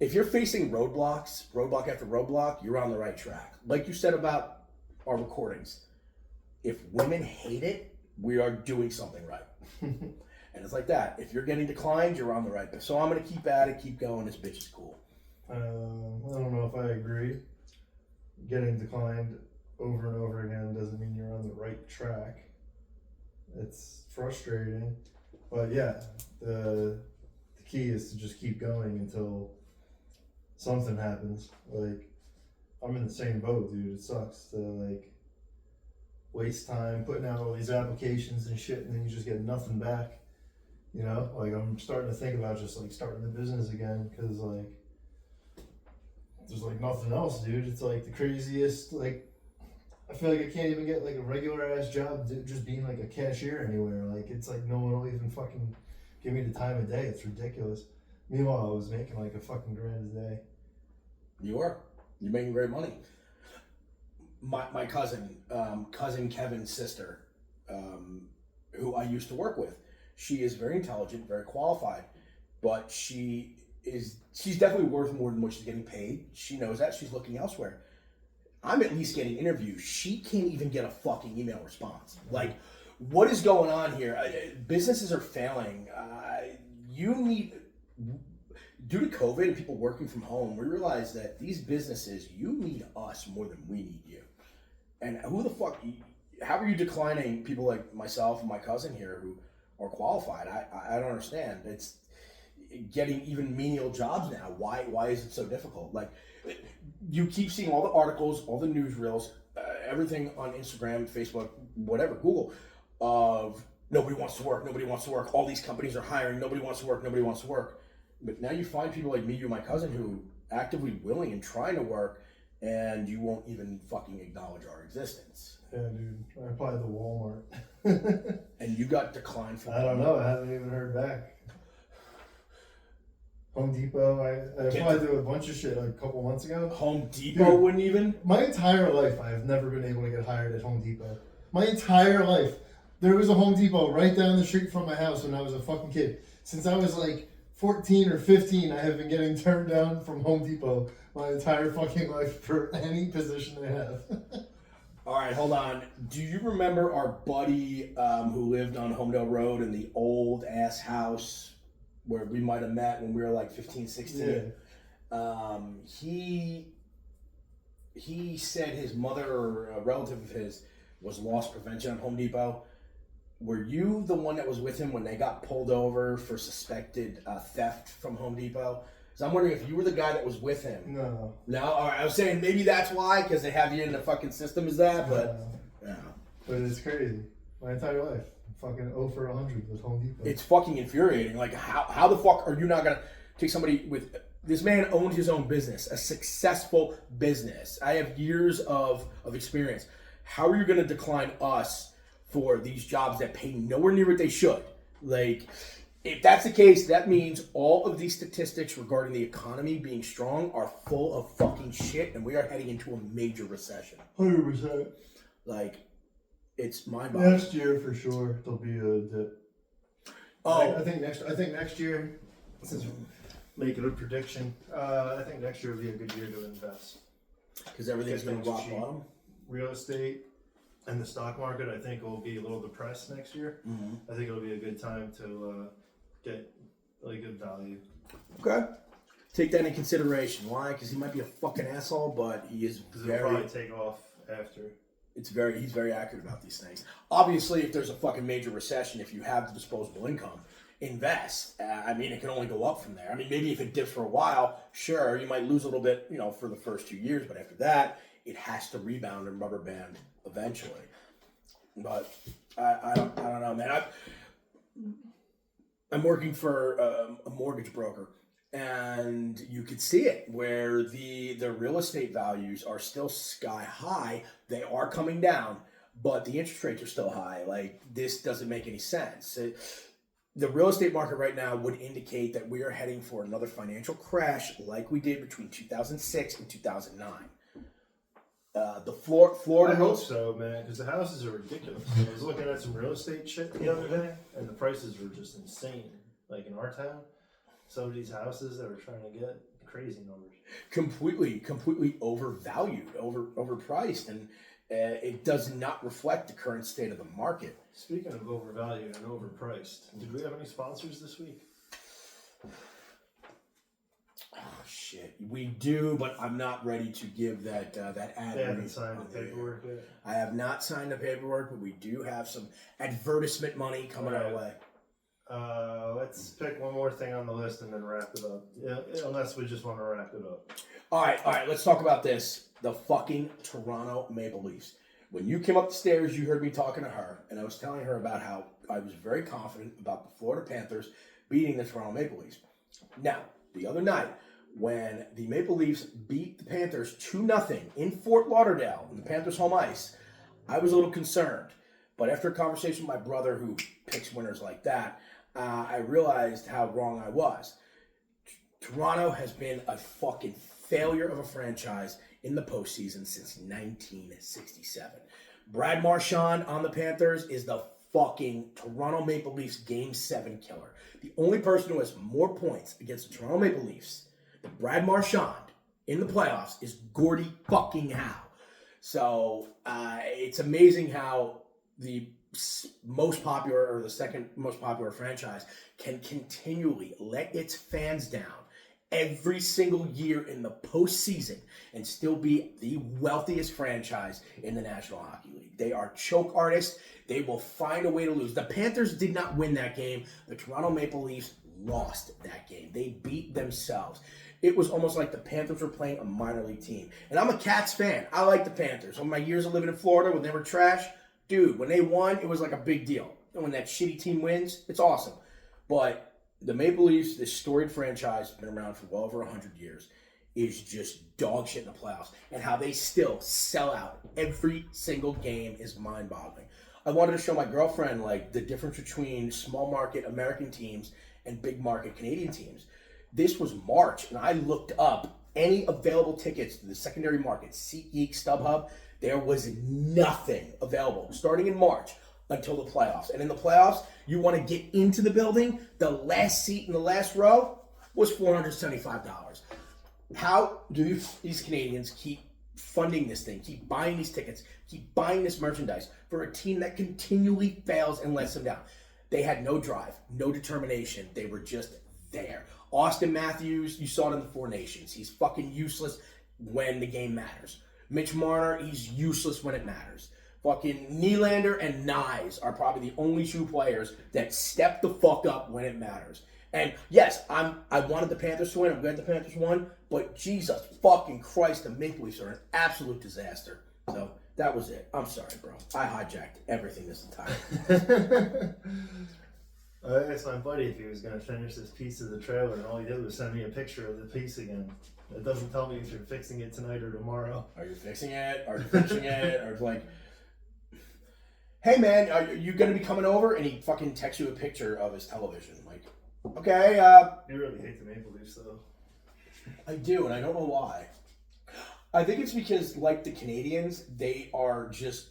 if you're facing roadblock after roadblock, you're on the right track. Like you said about our recordings, if women hate it, we are doing something right. And it's like that. If you're getting declined, you're on the right path. So I'm going to keep at it, keep going. This bitch is cool. I don't know if I agree. Getting declined over and over again doesn't mean you're on the right track. It's frustrating. But yeah, the key is to just keep going until something happens. Like, I'm in the same boat, dude. It sucks to, like, waste time putting out all these applications and shit, and then you just get nothing back. You know, like, I'm starting to think about just, like, starting the business again, because, like, there's, like, nothing else, dude. It's, like, the craziest, like, I feel like I can't even get, like, a regular-ass job just being, like, a cashier anywhere. Like, it's, like, no one will even fucking give me the time of day. It's ridiculous. Meanwhile, I was making, like, a fucking grand a day. You are. You're making great money. My cousin Kevin's sister, who I used to work with, she is very intelligent, very qualified, but she's definitely worth more than what she's getting paid. She knows that. She's looking elsewhere. I'm at least getting interviews. She can't even get a fucking email response. Like, what is going on here? Businesses are failing. You need, due to COVID and people working from home, we realize that these businesses, you need us more than we need you. And who the fuck, how are you declining people like myself and my cousin here who are qualified? I don't understand. It's getting even menial jobs now. Why is it so difficult? Like, you keep seeing all the articles, all the newsreels, everything on Instagram, Facebook, whatever, Google, of nobody wants to work, all these companies are hiring, nobody wants to work. But now you find people like me, you, my cousin, who actively willing and trying to work, and you won't even fucking acknowledge our existence. Yeah, dude. I applied to Walmart. And you got declined from I don't know. I haven't even heard back. Home Depot. I applied to a bunch of shit like a couple months ago. Home Depot. Dude, wouldn't even? My entire life, I have never been able to get hired at Home Depot. My entire life. There was a Home Depot right down the street from my house when I was a fucking kid. Since I was like 14 or 15, I have been getting turned down from Home Depot my entire fucking life for any position they have. All right, hold on. Do you remember our buddy who lived on Homedale Road in the old ass house where we might have met when we were like 15, 16? Yeah. He said his mother or a relative of his was loss prevention at Home Depot. Were you the one that was with him when they got pulled over for suspected theft from Home Depot? So I'm wondering if you were the guy that was with him. No. No? All right, I was saying maybe that's why, because they have you in the fucking system as that, but... No. But it's crazy. My entire life. I'm fucking 0 for 100 with Home Depot. It's fucking infuriating. Like, how the fuck are you not going to take somebody with... This man owned his own business, a successful business. I have years of experience. How are you going to decline us for these jobs that pay nowhere near what they should. Like, if that's the case, that means all of these statistics regarding the economy being strong are full of fucking shit, and we are heading into a major recession. 100%. Like, it's mind-boggling. Next year for sure there'll be a dip. Oh, I think next year, since we're making a prediction, I think next year will be a good year to invest. because everything's going to rock cheap. bottom. Real estate and the stock market, I think, will be a little depressed next year. Mm-hmm. I think it'll be a good time to get really good value. Okay. Take that into consideration. Why? Because he might be a fucking asshole, but he is Because it'll very. probably take off after. He's very accurate about these things. Obviously, if there's a fucking major recession, if you have the disposable income, invest. I mean, it can only go up from there. I mean, maybe if it dips for a while, sure, you might lose a little bit, for the first 2 years, but after that, it has to rebound and rubber band eventually. But I don't know, man. I'm working for a mortgage broker, and you could see it where the real estate values are still sky high. They are coming down, but the interest rates are still high. Like, this doesn't make any sense. The real estate market right now would indicate that we are heading for another financial crash like we did between 2006 and 2009. Florida. I hope so, man, because the houses are ridiculous. I was looking at some real estate shit the other day, and the prices were just insane. Like in our town, some of these houses that we're trying to get, crazy numbers. Completely overvalued, overpriced, and it does not reflect the current state of the market. Speaking of overvalued and overpriced, did we have any sponsors this week? Oh shit, we do, but I'm not ready to give that ad. They haven't signed the paperwork yet. I have not signed the paperwork, but we do have some advertisement money coming our way. Let's pick one more thing on the list and then wrap it up. Yeah, unless we just want to wrap it up. All right, let's talk about this. The fucking Toronto Maple Leafs. When you came up the stairs, you heard me talking to her, and I was telling her about how I was very confident about the Florida Panthers beating the Toronto Maple Leafs. Now, the other night, when the Maple Leafs beat the Panthers 2-0 in Fort Lauderdale on the Panthers' home ice, I was a little concerned. But after a conversation with my brother, who picks winners like that, I realized how wrong I was. Toronto has been a fucking failure of a franchise in the postseason since 1967. Brad Marchand on the Panthers is the fucking Toronto Maple Leafs Game 7 killer. The only person who has more points against the Toronto Maple Leafs than Brad Marchand in the playoffs is Gordie fucking Howe. So it's amazing how the most popular or the second most popular franchise can continually let its fans down every single year in the postseason and still be the wealthiest franchise in the National Hockey League. They are choke artists. They will find a way to lose. The Panthers did not win that game. The Toronto Maple Leafs lost that game. They beat themselves. It was almost like the Panthers were playing a minor league team. And I'm a Cats fan. I like the Panthers. On my years of living in Florida when they were trash, dude, when they won, it was like a big deal. And when that shitty team wins, it's awesome. But the Maple Leafs, this storied franchise, been around for well over 100 years, is just dog shit in the playoffs. And how they still sell out every single game is mind-boggling. I wanted to show my girlfriend, like, the difference between small market American teams and big market Canadian teams. This was March, and I looked up any available tickets to the secondary market, SeatGeek, StubHub. There was nothing available starting in March until the playoffs. And in the playoffs, you want to get into the building, the last seat in the last row was $475. How do these Canadians keep funding this thing, keep buying these tickets, keep buying this merchandise for a team that continually fails and lets them down? They had no drive, no determination. They were just there. Austin Matthews, you saw it in the Four Nations. He's fucking useless when the game matters. Mitch Marner, he's useless when it matters. Fucking Nylander and Nyes are probably the only two players that step the fuck up when it matters. And yes, I wanted the Panthers to win. I'm glad the Panthers won. But Jesus fucking Christ, the Maple Leafs are an absolute disaster. So that was it. I'm sorry, bro. I hijacked everything this entire. I asked my buddy if he was going to finish this piece of the trailer, and all he did was send me a picture of the piece again. It doesn't tell me if you're fixing it tonight or tomorrow. Are you fixing it? Are you finishing it? Or like, hey man, are you going to be coming over? And he fucking texts you a picture of his television. Like, okay, You really hate the Maple Leafs, though. I do, and I don't know why. I think it's because, like the Canadians, they are just.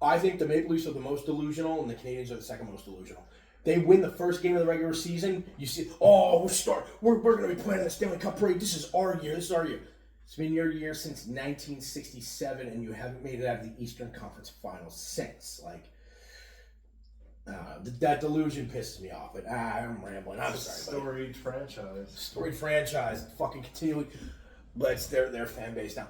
I think the Maple Leafs are the most delusional, and the Canadians are the second most delusional. They win the first game of the regular season. You see, oh, we're going to be playing in the Stanley Cup parade. This is our year. This is our year. It's been your year since 1967, and you haven't made it out of the Eastern Conference Finals since. Like, that delusion pisses me off. But I'm rambling. I'm sorry. Storied franchise. Storied franchise. Fucking continually. But it's their fan base now.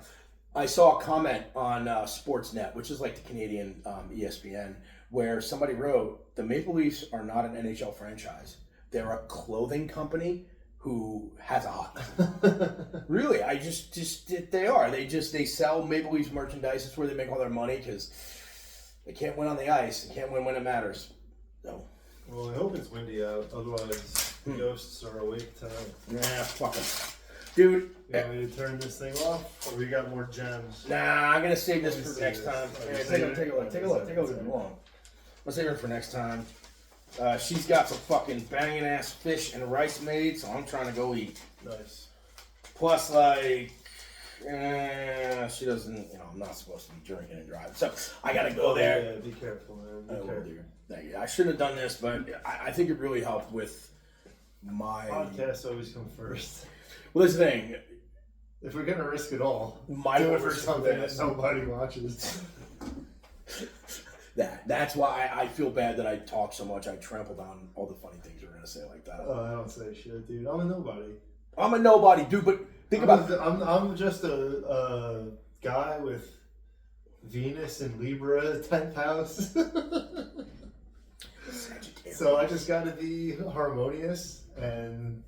I saw a comment on Sportsnet, which is like the Canadian ESPN, where somebody wrote, the Maple Leafs are not an NHL franchise. They're a clothing company who has a hot. Really, I just they are. They sell Maple Leafs merchandise. It's where they make all their money because they can't win on the ice. They can't win when it matters. So. Well, I hope it's windy out. Otherwise, the ghosts are awake tonight. Nah, fuck them. Dude. You want me to turn this thing off? Or we got more gems? Nah, I'm going to save this Let me for see next this. time. Oh, Yeah, you take saved a it? look. Take a look. Take a look at the long. I'll save it for next time. She's got some fucking banging ass fish and rice made, so I'm trying to go eat. Nice. Plus, like, she doesn't, I'm not supposed to be drinking and driving. So I got to go there. Yeah, be careful, man. I Be will careful. do. Thank you. I shouldn't have done this, but I think it really helped with my. Podcasts always come first. Well, this thing. If we're gonna risk it all, My do it for voice something is that nobody watches. That's why I feel bad that I talk so much. I trampled on all the funny things you're gonna say like that. Oh, I don't say shit, dude. I'm a nobody. I'm a nobody, dude. But think about it. I'm just a guy with Venus and Libra 10th house. So I just gotta be harmonious and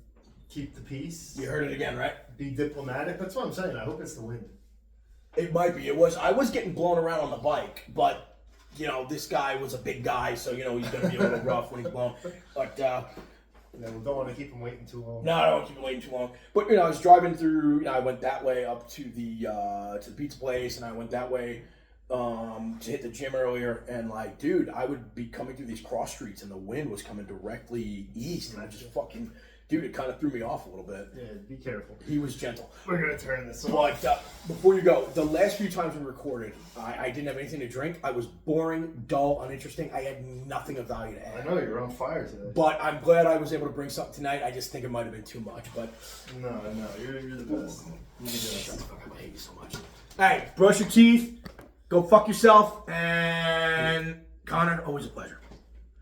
keep the peace. You heard it again, right? Be diplomatic. That's what I'm saying. I hope it's the wind. It might be. It was. I was getting blown around on the bike, but this guy was a big guy, so he's gonna be a little rough when he's blown. But We don't want to keep him waiting too long. no, I don't want to keep him waiting too long. But I was driving through. I went that way up to the pizza place, and I went that way to hit the gym earlier. And like, dude, I would be coming through these cross streets, and the wind was coming directly east, and I just fucking. Dude, it kind of threw me off a little bit. Yeah, be careful. He was gentle. We're gonna turn this off. But before you go, the last few times we recorded, I didn't have anything to drink. I was boring, dull, uninteresting. I had nothing of value to I add. know you're on fire today. But I'm glad I was able to bring something tonight. I just think it might have been too much. But No, you're the best. shut the fuck up. I hate you so much. Hey, brush your teeth. Go fuck yourself. And Connor, always a pleasure.